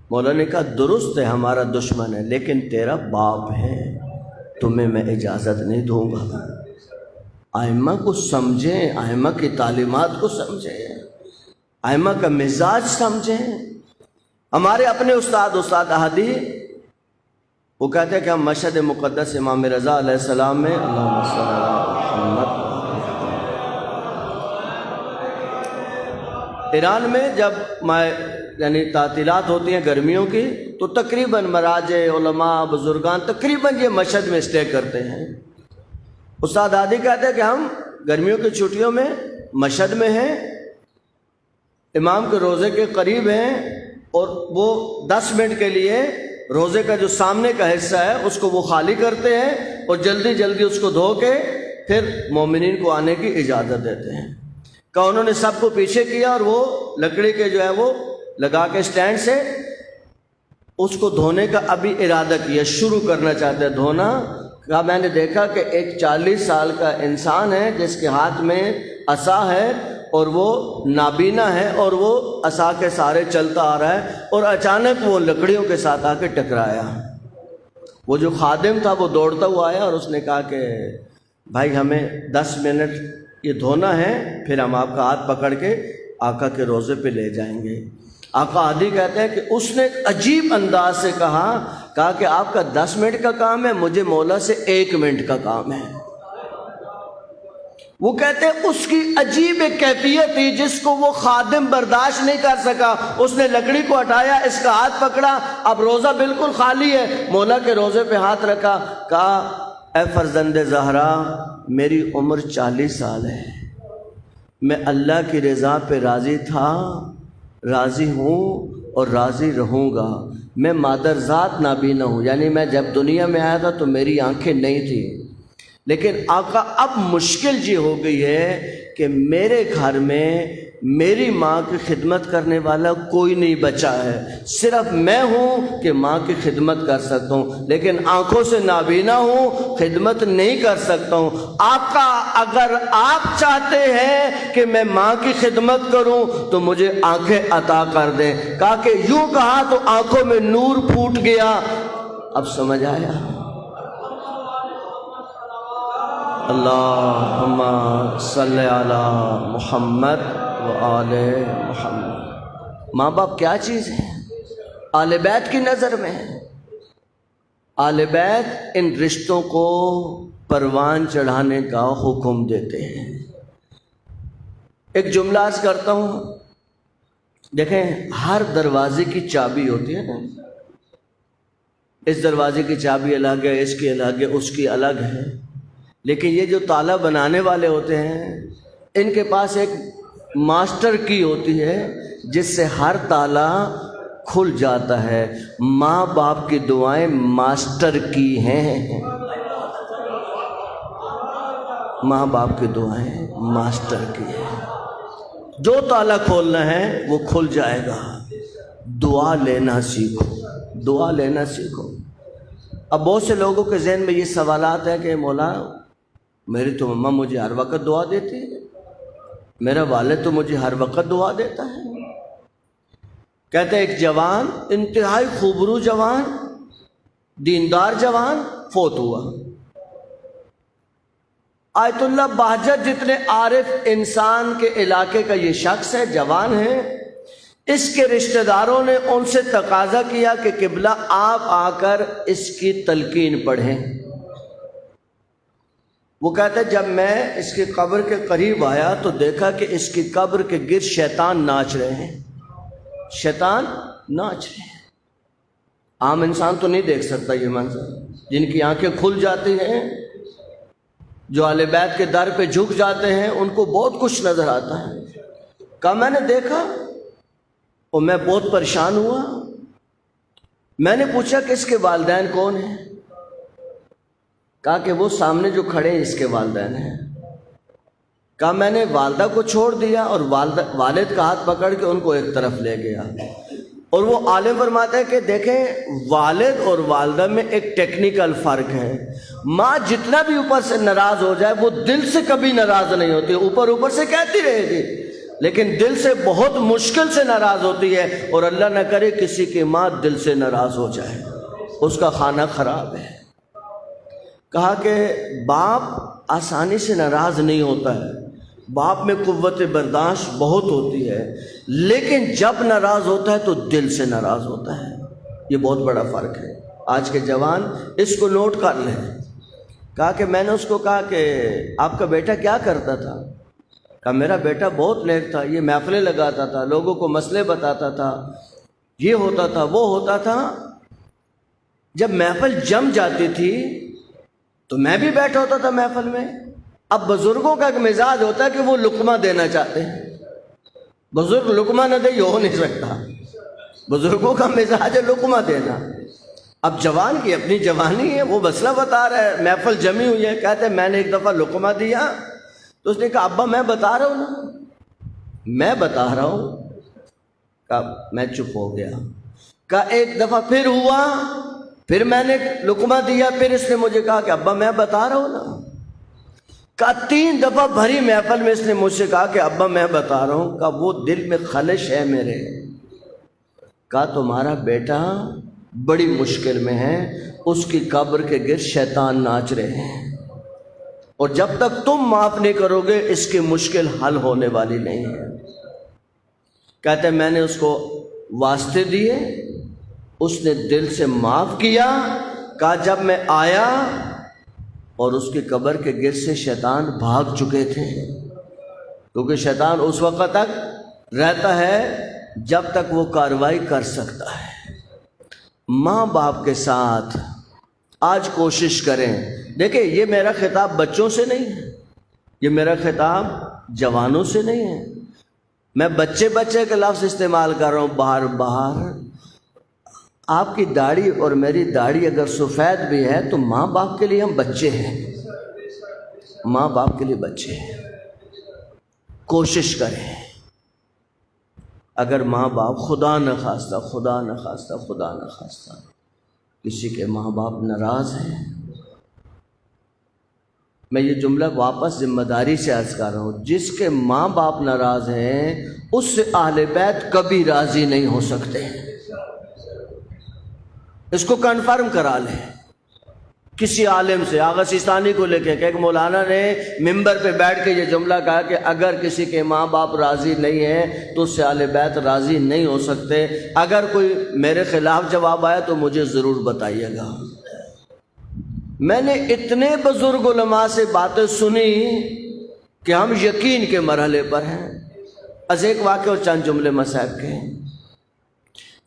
مولا نے کہا درست ہے ہمارا دشمن ہے لیکن تیرا باپ ہے، تمہیں میں اجازت نہیں دوں گا۔ ائمہ کو سمجھیں، ائمہ کی تعلیمات کو سمجھیں، ائمہ کا مزاج سمجھیں۔ ہمارے اپنے استاد احدی وہ کہتے ہیں کہ ہم مشہد مقدس امام رضا علیہ السلام میں اللہم صلی علی محمد ایران میں جب یعنی تعطیلات ہوتی ہیں گرمیوں کی تو تقریباً مراجع علماء بزرگان تقریباً یہ مشہد میں اسٹے کرتے ہیں۔ استاد ہادی کہتے ہیں کہ ہم گرمیوں کی چھٹیوں میں مشہد میں ہیں، امام کے روزے کے قریب ہیں، اور وہ 10 منٹ کے لیے روزے کا جو سامنے کا حصہ ہے اس کو وہ خالی کرتے ہیں اور جلدی جلدی اس کو دھو کے پھر مومنین کو آنے کی اجازت دیتے ہیں۔ کہ انہوں نے سب کو پیچھے کیا اور وہ لکڑی کے جو ہے وہ لگا کے سٹینڈ سے اس کو دھونے کا ابھی ارادہ کیا، شروع کرنا چاہتے ہیں دھونا۔ کہا میں نے دیکھا کہ ایک 40 سال کا انسان ہے جس کے ہاتھ میں عصا ہے اور وہ نابینا ہے اور وہ عصا کے سارے چلتا آ رہا ہے، اور اچانک وہ لکڑیوں کے ساتھ آ کے ٹکرایا۔ وہ جو خادم تھا وہ دوڑتا ہوا آیا اور اس نے کہا کہ بھائی ہمیں 10 منٹ یہ دھونا ہے، پھر ہم آپ کا ہاتھ پکڑ کے آقا کے روزے پہ لے جائیں گے۔ آقا ہادی کہتے ہیں کہ اس نے عجیب انداز سے کہا کہ آپ کا 10 منٹ کا کام ہے، مجھے مولا سے 1 منٹ کا کام ہے۔ وہ کہتے ہیں اس کی عجیب ایک کیفیت تھی جس کو وہ خادم برداشت نہیں کر سکا۔ اس نے لکڑی کو ہٹایا، اس کا ہاتھ پکڑا، اب روزہ بالکل خالی ہے، مولا کے روزے پہ ہاتھ رکھا، کہا اے فرزند زہرا میری عمر 40 سال ہے، میں اللہ کی رضا پہ راضی تھا، راضی ہوں اور راضی رہوں گا۔ میں مادر ذات نابینا ہوں، یعنی میں جب دنیا میں آیا تھا تو میری آنکھیں نہیں تھیں، لیکن آقا اب مشکل یہ ہو گئی ہے کہ میرے گھر میں میری ماں کی خدمت کرنے والا کوئی نہیں بچا ہے، صرف میں ہوں کہ ماں کی خدمت کر سکتا ہوں، لیکن آنکھوں سے نابینا ہوں، خدمت نہیں کر سکتا ہوں۔ آقا اگر آپ چاہتے ہیں کہ میں ماں کی خدمت کروں تو مجھے آنکھیں عطا کر دیں۔ کہا کہ یوں کہا تو آنکھوں میں نور پھوٹ گیا۔ اب سمجھ آیا؟ اللہم صلی علی محمد وآل محمد۔ ماں باپ کیا چیز ہے؟ آل بیت کی نظر میں آل بیت ان رشتوں کو پروان چڑھانے کا حکم دیتے ہیں۔ ایک جملہ عرض کرتا ہوں، دیکھیں ہر دروازے کی چابی ہوتی ہے نا، اس دروازے کی چابی الگ ہے، اس کی الگ ہے، اس کی الگ ہے، لیکن یہ جو تالا بنانے والے ہوتے ہیں ان کے پاس ایک ماسٹر کی ہوتی ہے جس سے ہر تالا کھل جاتا ہے۔ ماں باپ کی دعائیں ماسٹر کی ہیں، ماں باپ کی دعائیں ماسٹر کی ہیں، جو تالا کھولنا ہے وہ کھل جائے گا۔ دعا لینا سیکھو، دعا لینا سیکھو۔ اب بہت سے لوگوں کے ذہن میں یہ سوالات ہیں کہ مولا میری تو ماں مجھے ہر وقت دعا دیتی ہے، میرا والد تو مجھے ہر وقت دعا دیتا ہے۔ کہتے ہیں ایک جوان، انتہائی خوبرو جوان، دیندار جوان فوت ہوا۔ آیت اللہ بہجت جتنے عارف انسان کے علاقے کا یہ شخص ہے، جوان ہے، اس کے رشتہ داروں نے ان سے تقاضا کیا کہ قبلہ آپ آ کر اس کی تلقین پڑھیں۔ وہ کہتے ہیں جب میں اس کی قبر کے قریب آیا تو دیکھا کہ اس کی قبر کے گرد شیطان ناچ رہے ہیں، شیطان ناچ رہے ہیں۔ عام انسان تو نہیں دیکھ سکتا یہ منظر، جن کی آنکھیں کھل جاتی ہیں، جو اہل بیت کے در پہ جھک جاتے ہیں، ان کو بہت کچھ نظر آتا ہے۔ کہا میں نے دیکھا اور میں بہت پریشان ہوا۔ میں نے پوچھا کہ اس کے والدین کون ہیں؟ کہا کہ وہ سامنے جو کھڑے ہیں اس کے والدین ہیں۔ کہا میں نے والدہ کو چھوڑ دیا اور والد کا ہاتھ پکڑ کے ان کو ایک طرف لے گیا۔ اور وہ عالم فرماتے ہیں کہ دیکھیں والد اور والدہ میں ایک ٹیکنیکل فرق ہے۔ ماں جتنا بھی اوپر سے ناراض ہو جائے وہ دل سے کبھی ناراض نہیں ہوتی، اوپر اوپر سے کہتی رہے گی، لیکن دل سے بہت مشکل سے ناراض ہوتی ہے۔ اور اللہ نہ کرے کسی کی ماں دل سے ناراض ہو جائے، اس کا کھانا خراب ہے۔ کہا کہ باپ آسانی سے ناراض نہیں ہوتا ہے، باپ میں قوت برداشت بہت ہوتی ہے، لیکن جب ناراض ہوتا ہے تو دل سے ناراض ہوتا ہے۔ یہ بہت بڑا فرق ہے۔ آج کے جوان اس کو نوٹ کر لیں۔ کہا کہ میں نے اس کو کہا کہ آپ کا بیٹا کیا کرتا تھا؟ کہا میرا بیٹا بہت نیک تھا، یہ محفلیں لگاتا تھا، لوگوں کو مسئلے بتاتا تھا، یہ ہوتا تھا وہ ہوتا تھا۔ جب محفل جم جاتی تھی تو میں بھی بیٹھا ہوتا تھا محفل میں۔ اب بزرگوں کا ایک مزاج ہوتا ہے کہ وہ لقمہ دینا چاہتے ہیں، بزرگ لقمہ نہ دے یہ ہو نہیں سکتا، بزرگوں کا مزاج ہے لقمہ دینا۔ اب جوان کی اپنی جوانی ہے، وہ مسئلہ بتا رہا ہے، محفل جمی ہوئی ہے، کہتے ہیں میں نے ایک دفعہ لقمہ دیا تو اس نے کہا ابا میں بتا رہا ہوں نا، میں بتا رہا ہوں۔ کہا میں چپ ہو گیا۔ کہا ایک دفعہ پھر ہوا، پھر میں نے لقمہ دیا، پھر اس نے مجھے کہا کہ ابا میں بتا رہا ہوں نا۔ کہا 3 دفعہ بھری محفل میں اس نے مجھ سے کہا کہ ابا میں بتا رہا ہوں۔ کہا وہ دل میں خلش ہے میرے۔ کہا تمہارا بیٹا بڑی مشکل میں ہے، اس کی قبر کے گرد شیطان ناچ رہے ہیں، اور جب تک تم معاف نہیں کرو گے اس کی مشکل حل ہونے والی نہیں ہے۔ کہتے ہیں میں نے اس کو واسطے دیے، اس نے دل سے معاف کیا۔ کہا جب میں آیا اور اس کی قبر کے گرد سے شیطان بھاگ چکے تھے، کیونکہ شیطان اس وقت تک رہتا ہے جب تک وہ کارروائی کر سکتا ہے۔ ماں باپ کے ساتھ آج کوشش کریں، دیکھیں یہ میرا خطاب بچوں سے نہیں ہے، یہ میرا خطاب جوانوں سے نہیں ہے۔ میں بچے کے لفظ استعمال کر رہا ہوں باہر۔ آپ کی داڑھی اور میری داڑھی اگر سفید بھی ہے تو ماں باپ کے لیے ہم بچے ہیں، ماں باپ کے لیے بچے ہیں۔ کوشش کریں، اگر ماں باپ خدا نہ خواستہ کسی کے ماں باپ ناراض ہیں، میں یہ جملہ واپس ذمہ داری سے عرض کر رہا ہوں، جس کے ماں باپ ناراض ہیں اس سے اہل بیت کبھی راضی نہیں ہو سکتے، اس کو کنفرم کرا لیں کسی عالم سے۔ آغا سیستانی کو لے کے کہ ایک مولانا نے ممبر پہ بیٹھ کے یہ جملہ کہا کہ اگر کسی کے ماں باپ راضی نہیں ہیں تو اس سے اہل بیت راضی نہیں ہو سکتے۔ اگر کوئی میرے خلاف جواب آیا تو مجھے ضرور بتائیے گا۔ میں نے اتنے بزرگ علماء سے باتیں سنی کہ ہم یقین کے مرحلے پر ہیں۔ از ایک واقعہ اور چند جملے مصاحب کے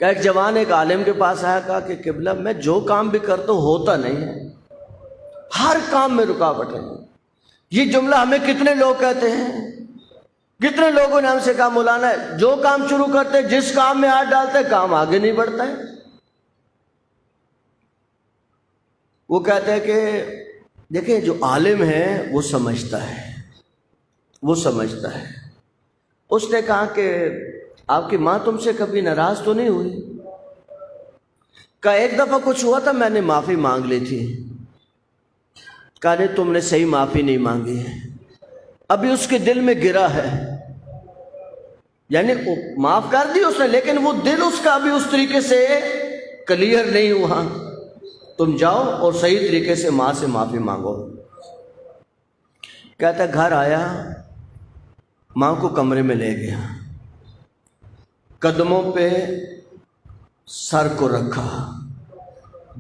کہ ایک جوان ایک عالم کے پاس آیا، کہا کہ قبلہ میں جو کام بھی کرتا ہوں ہوتا نہیں ہے، ہر کام میں رکاوٹ ہے۔ یہ جملہ ہمیں کتنے لوگ کہتے ہیں، کتنے لوگوں نے ہم سے کہا مولانا جو کام شروع کرتے جس کام میں ہاتھ ڈالتے کام آگے نہیں بڑھتا ہے۔ وہ کہتے ہیں کہ دیکھیں جو عالم ہے وہ سمجھتا ہے، وہ سمجھتا ہے۔ اس نے کہا کہ آپ کی ماں تم سے کبھی ناراض تو نہیں ہوئی؟ کہا ایک دفعہ کچھ ہوا تھا میں نے معافی مانگ لی تھی۔ کہا نہیں تم نے صحیح معافی نہیں مانگی ہے، ابھی اس کے دل میں گرا ہے، یعنی معاف کر دی اس نے لیکن وہ دل اس کا ابھی اس طریقے سے کلیئر نہیں ہوا۔ تم جاؤ اور صحیح طریقے سے ماں سے معافی مانگو۔ کہتا گھر آیا، ماں کو کمرے میں لے گیا، قدموں پہ سر کو رکھا،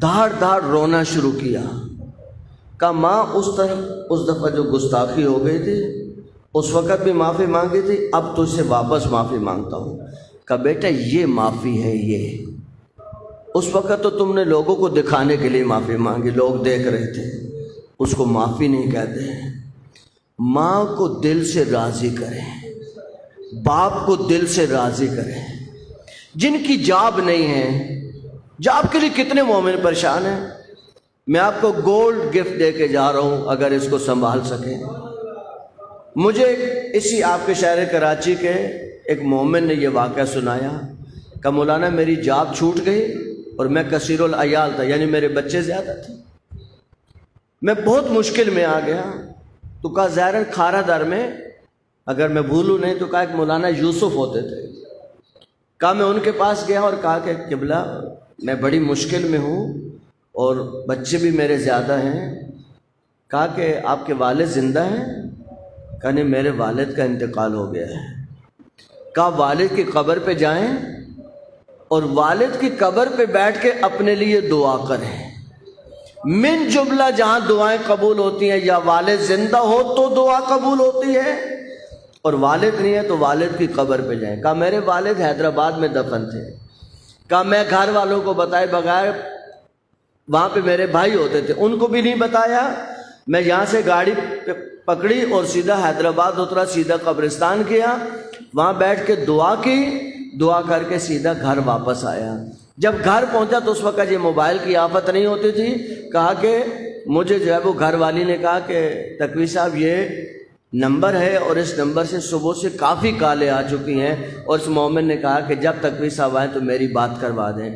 دھاڑ دھاڑ رونا شروع کیا۔ کہا ماں اس دفعہ جو گستاخی ہو گئی تھی اس وقت بھی معافی مانگی تھی، اب تو اسے واپس معافی مانگتا ہوں۔ کہا بیٹا یہ معافی ہے، یہ اس وقت تو تم نے لوگوں کو دکھانے کے لیے معافی مانگی، لوگ دیکھ رہے تھے، اس کو معافی نہیں کہتے ہیں۔ ماں کو دل سے راضی کریں، باپ کو دل سے راضی کریں۔ جن کی جاب نہیں ہے، جاب کے لیے کتنے مومن پریشان ہیں۔ میں آپ کو گولڈ گفٹ دے کے جا رہا ہوں اگر اس کو سنبھال سکیں۔ مجھے اسی آپ کے شہر کراچی کے ایک مومن نے یہ واقعہ سنایا کہ مولانا میری جاب چھوٹ گئی اور میں کثیر العیال تھا، یعنی میرے بچے زیادہ تھے، میں بہت مشکل میں آ گیا۔ تو کہا ظاہراً کھارا در میں اگر میں بھولوں نہیں تو کہا ایک مولانا یوسف ہوتے تھے۔ کہا میں ان کے پاس گیا اور کہا کہ قبلہ میں بڑی مشکل میں ہوں اور بچے بھی میرے زیادہ ہیں۔ کہا کہ آپ کے والد زندہ ہیں؟ کہا نہیں میرے والد کا انتقال ہو گیا ہے۔ کہا والد کی قبر پہ جائیں اور والد کی قبر پہ بیٹھ کے اپنے لیے دعا کریں۔ من جملہ جہاں دعائیں قبول ہوتی ہیں یا والد زندہ ہو تو دعا قبول ہوتی ہے، اور والد نہیں ہے تو والد کی قبر پہ جائیں. کہا میرے والد حیدرآباد میں دفن تھے. کہا میں گھر والوں کو بتائے بغیر، وہاں پہ میرے بھائی ہوتے تھے ان کو بھی نہیں بتایا. میں یہاں سے گاڑی پکڑی اور سیدھا حیدرآباد اترا، سیدھا قبرستان گیا، وہاں بیٹھ کے دعا کی، دعا کر کے سیدھا گھر واپس آیا. جب گھر پہنچا تو اس وقت یہ موبائل کی آفت نہیں ہوتی تھی. کہا کہ مجھے جو ہے وہ گھر والی نے کہا کہ تقوی صاحب یہ نمبر ہے اور اس نمبر سے صبح سے کافی کالیں آ چکی ہیں، اور اس مومن نے کہا کہ جب تقوی صاحب آئیں تو میری بات کروا دیں.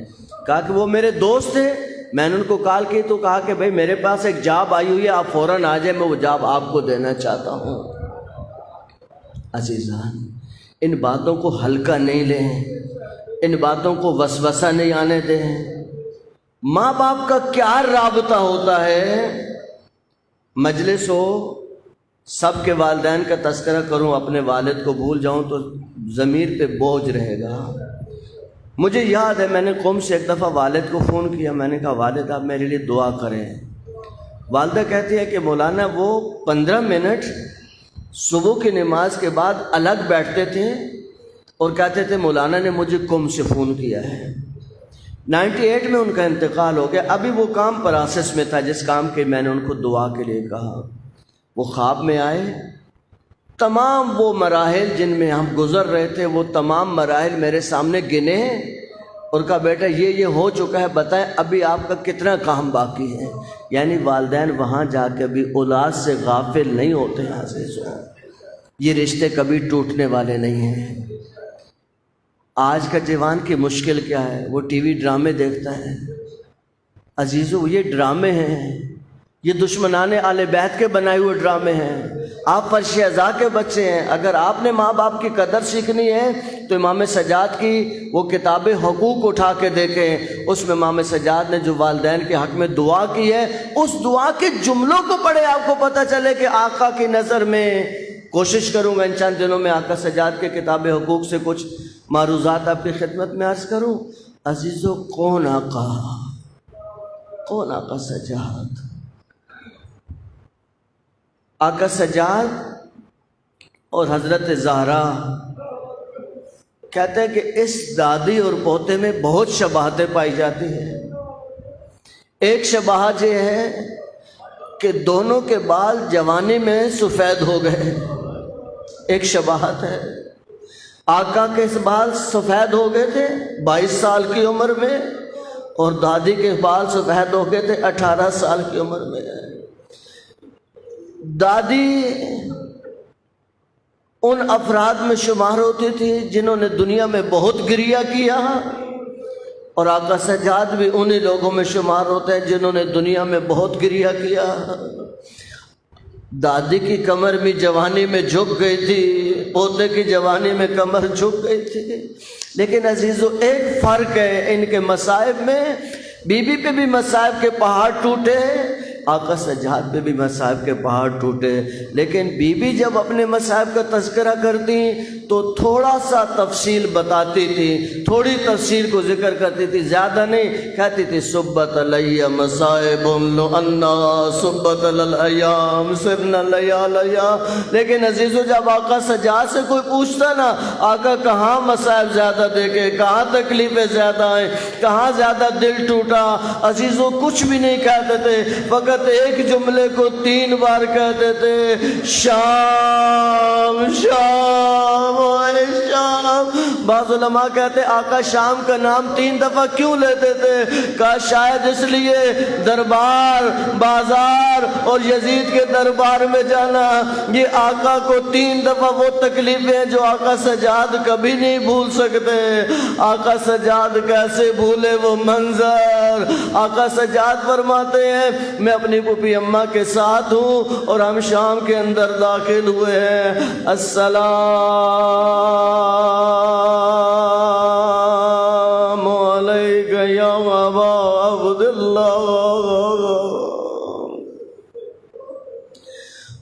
کہا کہ وہ میرے دوست تھے، میں نے ان کو کال کی تو کہا کہ بھائی میرے پاس ایک جاب آئی ہوئی ہے، آپ فوراً آ جائیں، میں وہ جاب آپ کو دینا چاہتا ہوں. عزیزان، ان باتوں کو ہلکا نہیں لیں، ان باتوں کو وسوسہ نہیں آنے دیں. ماں باپ کا کیا رابطہ ہوتا ہے؟ مجلس ہو، سب کے والدین کا تذکرہ کروں، اپنے والد کو بھول جاؤں تو ضمیر پہ بوجھ رہے گا. مجھے یاد ہے میں نے قوم سے ایک دفعہ والد کو فون کیا، میں نے کہا والد آپ میرے لیے دعا کریں. والدہ کہتی ہے کہ مولانا وہ 15 منٹ صبح کی نماز کے بعد الگ بیٹھتے تھے اور کہتے تھے مولانا نے مجھے قوم سے فون کیا ہے. 98 میں ان کا انتقال ہو گیا. ابھی وہ کام پروسیس میں تھا جس کام کے میں نے ان کو دعا کے لیے کہا. وہ خواب میں آئے، تمام وہ مراحل جن میں ہم گزر رہے تھے وہ تمام مراحل میرے سامنے گنے اور کہا بیٹا یہ ہو چکا ہے، بتائیں ابھی آپ کا کتنا کام باقی ہے. یعنی والدین وہاں جا کے بھی اولاد سے غافل نہیں ہوتے ہیں. عزیزوں، یہ رشتے کبھی ٹوٹنے والے نہیں ہیں. آج کا جوان کی مشکل کیا ہے؟ وہ ٹی وی ڈرامے دیکھتا ہے. عزیزو یہ ڈرامے ہیں، یہ دشمنان اہل بیت کے بنائے ہوئے ڈرامے ہیں. آپ فرش ازا کے بچے ہیں. اگر آپ نے ماں باپ کی قدر سیکھنی ہے تو امام سجاد کی وہ کتاب حقوق اٹھا کے دیکھیں. اس میں امام سجاد نے جو والدین کے حق میں دعا کی ہے، اس دعا کے جملوں کو پڑھے، آپ کو پتہ چلے کہ آقا کی نظر میں. کوشش کروں گا ان چند دنوں میں آقا سجاد کے کتاب حقوق سے کچھ معروضات آپ کی خدمت میں عرض کروں. عزیزو کون آقا؟ کون آقا سجاد؟ آقا سجاد اور حضرت زہرا کہتے ہیں کہ اس دادی اور پوتے میں بہت شباہتیں پائی جاتی ہیں. ایک شباہت یہ ہے کہ دونوں کے بال جوانی میں سفید ہو گئے. ایک شباہت ہے. آقا کے بال سفید ہو گئے تھے 22 سال کی عمر میں، اور دادی کے بال سفید ہو گئے تھے 18 سال کی عمر میں. دادی ان افراد میں شمار ہوتی تھی جنہوں نے دنیا میں بہت گریہ کیا، اور آقا سجاد بھی انہی لوگوں میں شمار ہوتے ہیں جنہوں نے دنیا میں بہت گریہ کیا. دادی کی کمر بھی جوانی میں جھک گئی تھی، پوتے کی جوانی میں کمر جھک گئی تھی. لیکن عزیزو ایک فرق ہے ان کے مصائب میں. بی بی پہ بھی مصائب کے پہاڑ ٹوٹے، آقا سجاد پہ بھی مصائب کے پہاڑ ٹوٹے. لیکن بی بی جب اپنے مصائب کا تذکرہ کرتی تو تھوڑا سا تفصیل بتاتی تھی، تھوڑی تفصیل کو ذکر کرتی تھی، زیادہ نہیں. کہتی تھی صبت علی مصائب لو انا صبت الایام سرنا لیالیا. لیکن عزیزو جب آقا سجاد سے کوئی پوچھتا نا آقا کہاں مصائب زیادہ دیکھے، کہاں تکلیفیں زیادہ آئیں، کہاں زیادہ دل ٹوٹا، عزیزو کچھ بھی نہیں کہتے تھے. فقط ایک جملے کو 3 بار کہتے تھے، شام شام اے شام. بعض علماء کہتے آقا شام کا نام 3 دفعہ کیوں لیتے تھے؟ کہا شاید اس لیے دربار، بازار اور یزید کے دربار میں جانا یہ آقا کو 3 دفعہ وہ تکلیفیں جو آقا سجاد کبھی نہیں بھول سکتے. آقا سجاد کیسے بھولے وہ منظر؟ آقا سجاد فرماتے ہیں میں اپنی پھوپھی اماں کے ساتھ ہوں اور ہم شام کے اندر داخل ہوئے ہیں. السلام علیک یا ابا عبداللہ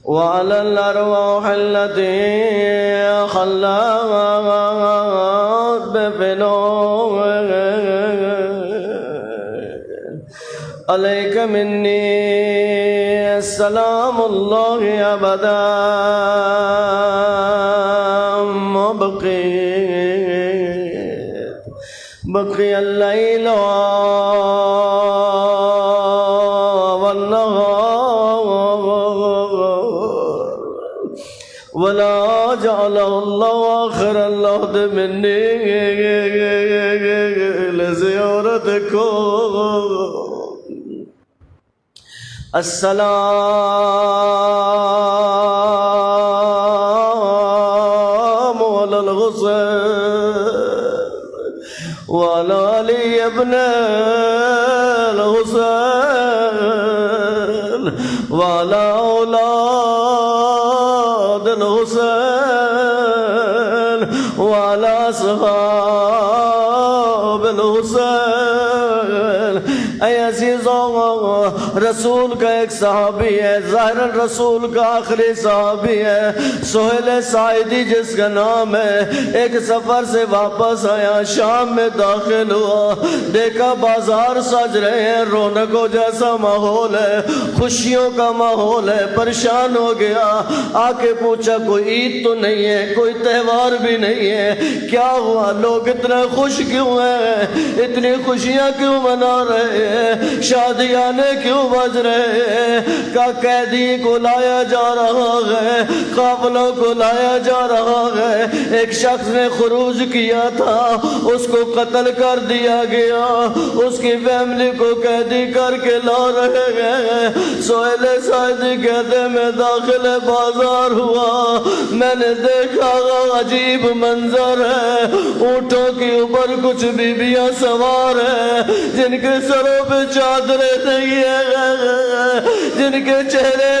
وعلی الارواح التي خلت بفنوه علیک منی السلام اللہ ابدا. بقيت بقي الليل والنهار ولا جعل الله آخر اللحظ مني لزيارتكم السلام على الحسين وعلى علي ابن الحسين وعلى أولاد الحسين وعلى أصحاب الحسين اے عزیزوں، رسول کا ایک صحابی ہے، ظاہر رسول کا آخری صحابی ہے، سہیل ساعدی جس کا نام ہے، ایک سفر سے واپس آیا، شام میں داخل ہوا، دیکھا بازار سج رہے ہیں، رونقوں جیسا ماحول ہے، خوشیوں کا ماحول ہے، پریشان ہو گیا، آ کے پوچھا کوئی عید تو نہیں ہے، کوئی تہوار بھی نہیں ہے، کیا ہوا؟ لوگ اتنے خوش کیوں ہیں؟ اتنی خوشیاں کیوں منا رہے ہیں؟ شادیانے کیوں بج رہے ہیں؟ کا قیدی کو لایا جا رہا ہے، قافلوں کو لایا جا رہا ہے، ایک شخص نے خروج کیا تھا، اس کو قتل کر دیا گیا، اس کی فیملی کو قیدی کر کے لا رہے ہیں۔ سہیل ساعدی کہتے میں داخل بازار ہوا، میں نے دیکھا عجیب منظر ہے، اونٹوں کے اوپر کچھ بیویاں سوار ہیں جن کے سروں پہ چادریں نہیں ہیں، جن کے چہرے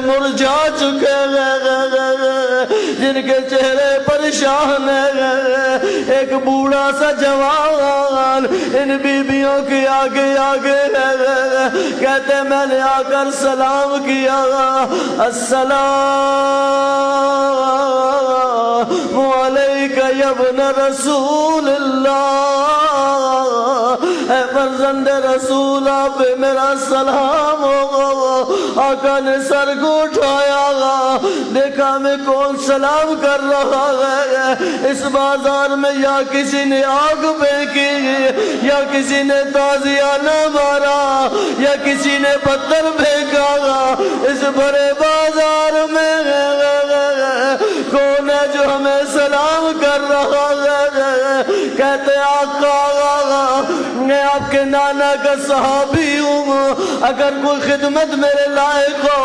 مرجھا چکے ہیں، جن کے چہرے پریشان ہیں، ایک بوڑھا سا جوان ان بیبیوں کے آگے کہتے میں نے آ کر سلام کیا، السلام علیک یا ابن رسول اللہ، اے فرزند رسول آپ پہ میرا سلام ہو۔ آقا نے سر کو اٹھایا، دیکھا میں کون سلام کر رہا ہے؟ اس بازار میں یا کسی نے آگ پھینکی، یا کسی نے تازیانہ مارا، یا کسی نے پتھر پھینکا، اس بڑے بازار میں کون ہے جو ہمیں سلام کر رہا ہے؟ کہتے آقا میں آپ کے نانا کا صحابی ہوں، اگر کوئی خدمت میرے لائق ہو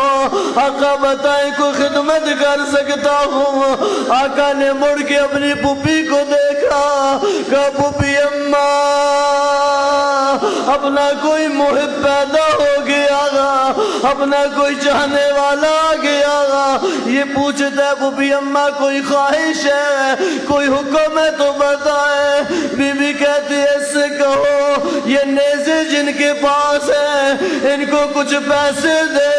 آقا بتائیں، کوئی خدمت کر سکتا ہوں۔ آقا نے مڑ کے اپنی پھوپھی کو دیکھا، کہا پھوپھی اماں اپنا کوئی محب پیدا ہو گیا گا، اپنا کوئی چاہنے والا آ گیا گا، یہ پوچھتا ہے پھوپھی اماں کوئی خواہش ہے، کوئی حکم ہے تو بتائے۔ بی بی کہتی ہے اس سے کہو یہ نیزے جن کے پاس ہیں ان کو کچھ پیسے دے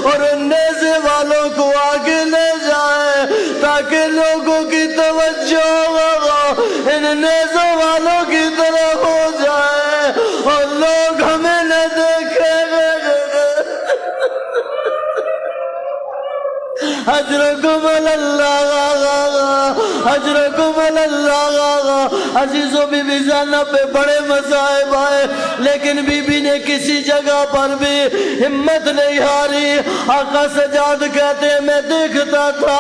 اور ان نیزے والوں کو آگے لے جائے تاکہ لوگوں کی توجہ ان نیزوں والوں کی طرف ہو جائے اور لوگ ہمیں نہ دیکھیں۔ اجرکم اللہ، اجرکم اللہ۔ عزیزوں بی بی زینب پہ بڑے مصائب آئے لیکن بی بی نے کسی جگہ پر بھی ہمت نہیں ہاری۔ آقا سجاد کہتے ہیں میں دیکھتا تھا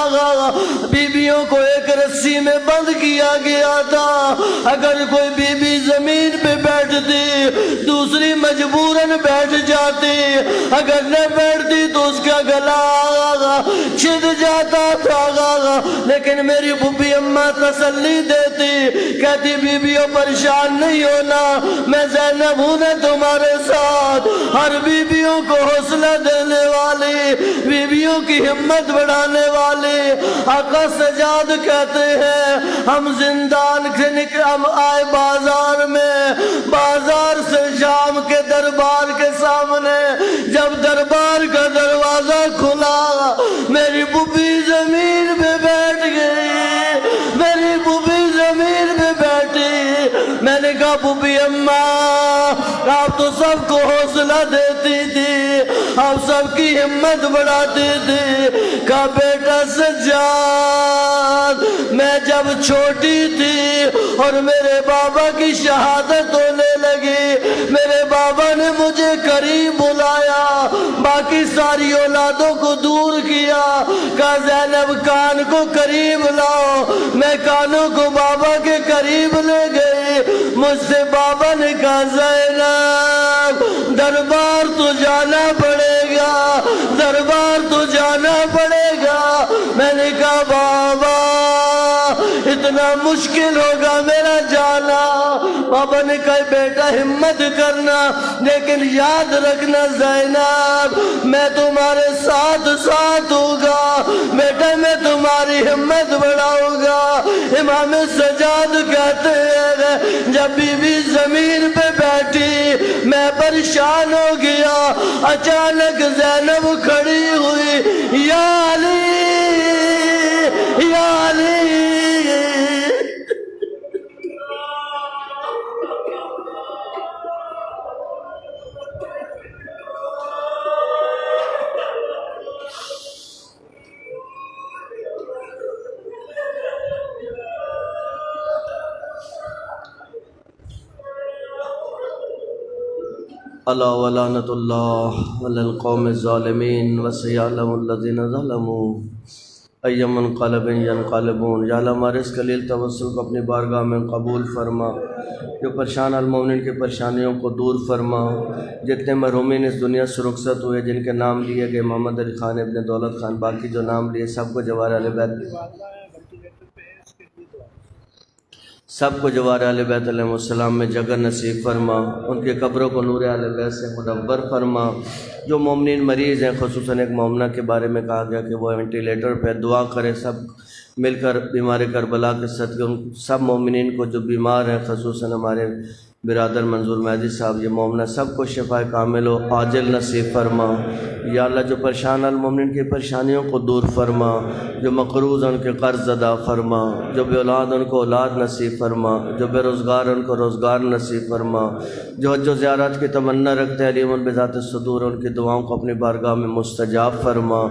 بیویوں کو ایک رسی میں بند کیا گیا تھا، اگر کوئی بی بی زمین پہ بیٹھتی دوسری مجبوراً بیٹھ جاتی، اگر نہ بیٹھتی تو اس کا گلا چھد جاتا تھا، لیکن میری پھوپھی اماں تسلی دیتی، کہتی بیویوں پریشان نہیں ہونا، میں زینب ہوں نے تمہارے ساتھ، ہر بیویوں کو حوصلہ دینے والی، بیویوں کی ہمت بڑھانے والی۔ آقا سجاد کہتے ہیں ہم زندان سے نکل ہم آئے بازار میں، بازار سے شام کے دربار کے سامنے جب دربار کا دروازہ کھلا میری پھوپھی زمین پہ بیٹھ گئی، میری پھوپھی زمین پہ بیٹھی۔ میں نے کہا پھوپھی اماں آپ تو سب کو حوصلہ دیتی تھی، آپ سب کی ہمت بڑھاتی تھی۔ کہا بیٹا سجاد میں جب چھوٹی تھی اور میرے بابا کی شہادت ہونے لگی، میرے بابا نے مجھے قریب بلایا، باقی ساری اولادوں کو دور کیا۔ کہا زینب کان کو قریب لاؤ، میں کانوں کو بابا کے قریب لے گئی۔ مجھ سے بابا نے کہا زینب دربار تو جانا پڑے گا، دربار تو جانا پڑے گا۔ میں نے کہا بابا اتنا مشکل ہوگا میرا جانا۔ بابا نے کہا بیٹا ہمت کرنا، لیکن یاد رکھنا زینب میں تمہارے ساتھ ساتھ ہوگا، بیٹا میں تمہاری ہمت بڑھاؤں گا۔ امام سجاد کہتے ہیں جب بی بی زمین پہ بیٹھی میں پریشان ہو گیا، اچانک زینب کھڑی ہوئی، یا علی یا علی۔ الا ولعنت اللہ علی القوم الظالمین وسیعلم الذین ظلموا ای منقلب ینقلبون۔ یا اللہ ہمارے اس قلیل توسل کو اپنی بارگاہ میں قبول فرما، جو پریشان المومنین کی پریشانیوں کو دور فرما، جتنے مرحومین اس دنیا سے رخصت ہوئے جن کے نام لیے گئے، محمد علی خان ابن دولت خان، باقی جو نام لیے سب کو جوار اہل بیت، سب کو جوار اہل بیت علیہ السلام میں جگہ نصیب فرما، ان کے قبروں کو نور اہل بیت سے منور فرما۔ جو مومنین مریض ہیں، خصوصاً ایک مومنہ کے بارے میں کہا گیا کہ وہ وینٹیلیٹر پہ دعا کرے، سب مل کر بیمار کربلا کے صدقے ان سب مومنین کو جو بیمار ہیں، خصوصاً ہمارے برادر منظور مہدی صاحب، یہ مومنہ سب کو شفا کامل و عاجل نصیب فرما۔ یا اللہ جو پریشان المومنین کی پریشانیوں کو دور فرما، جو مقروض ان کے قرض ادا فرما، جو بے اولاد ان کو اولاد نصیب فرما، جو بے روزگار ان کو روزگار نصیب فرما، جو حج و زیارت کی تمنا رکھتے ہیں علیم بذات الصدور، ان کی دعاؤں کو اپنی بارگاہ میں مستجاب فرما،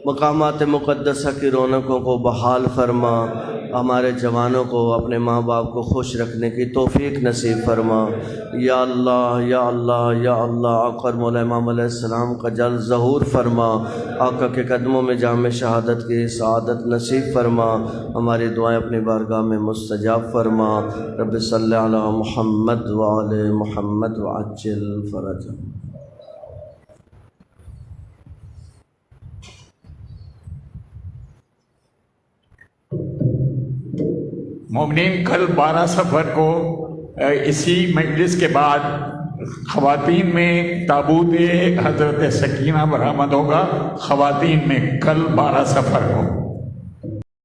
مقامات مقدسہ کی رونقوں کو بحال فرما، ہمارے جوانوں کو اپنے ماں باپ کو خوش رکھنے کی توفیق نصیب فرما۔ یا اللہ یا اللہ یا اللہ آقا مولا امام علیہ السلام کا جل ظہور فرما، آقا کے قدموں میں جام شہادت کی سعادت نصیب فرما، ہماری دعائیں اپنی بارگاہ میں مستجاب فرما۔ رب صلی علی محمد وعلی محمد وعجل فرجہ۔ مومنین کل 12 صفر کو اسی مجلس کے بعد خواتین میں تابوت حضرت سکینہ برآمد ہوگا، خواتین میں کل 12 صفر کو۔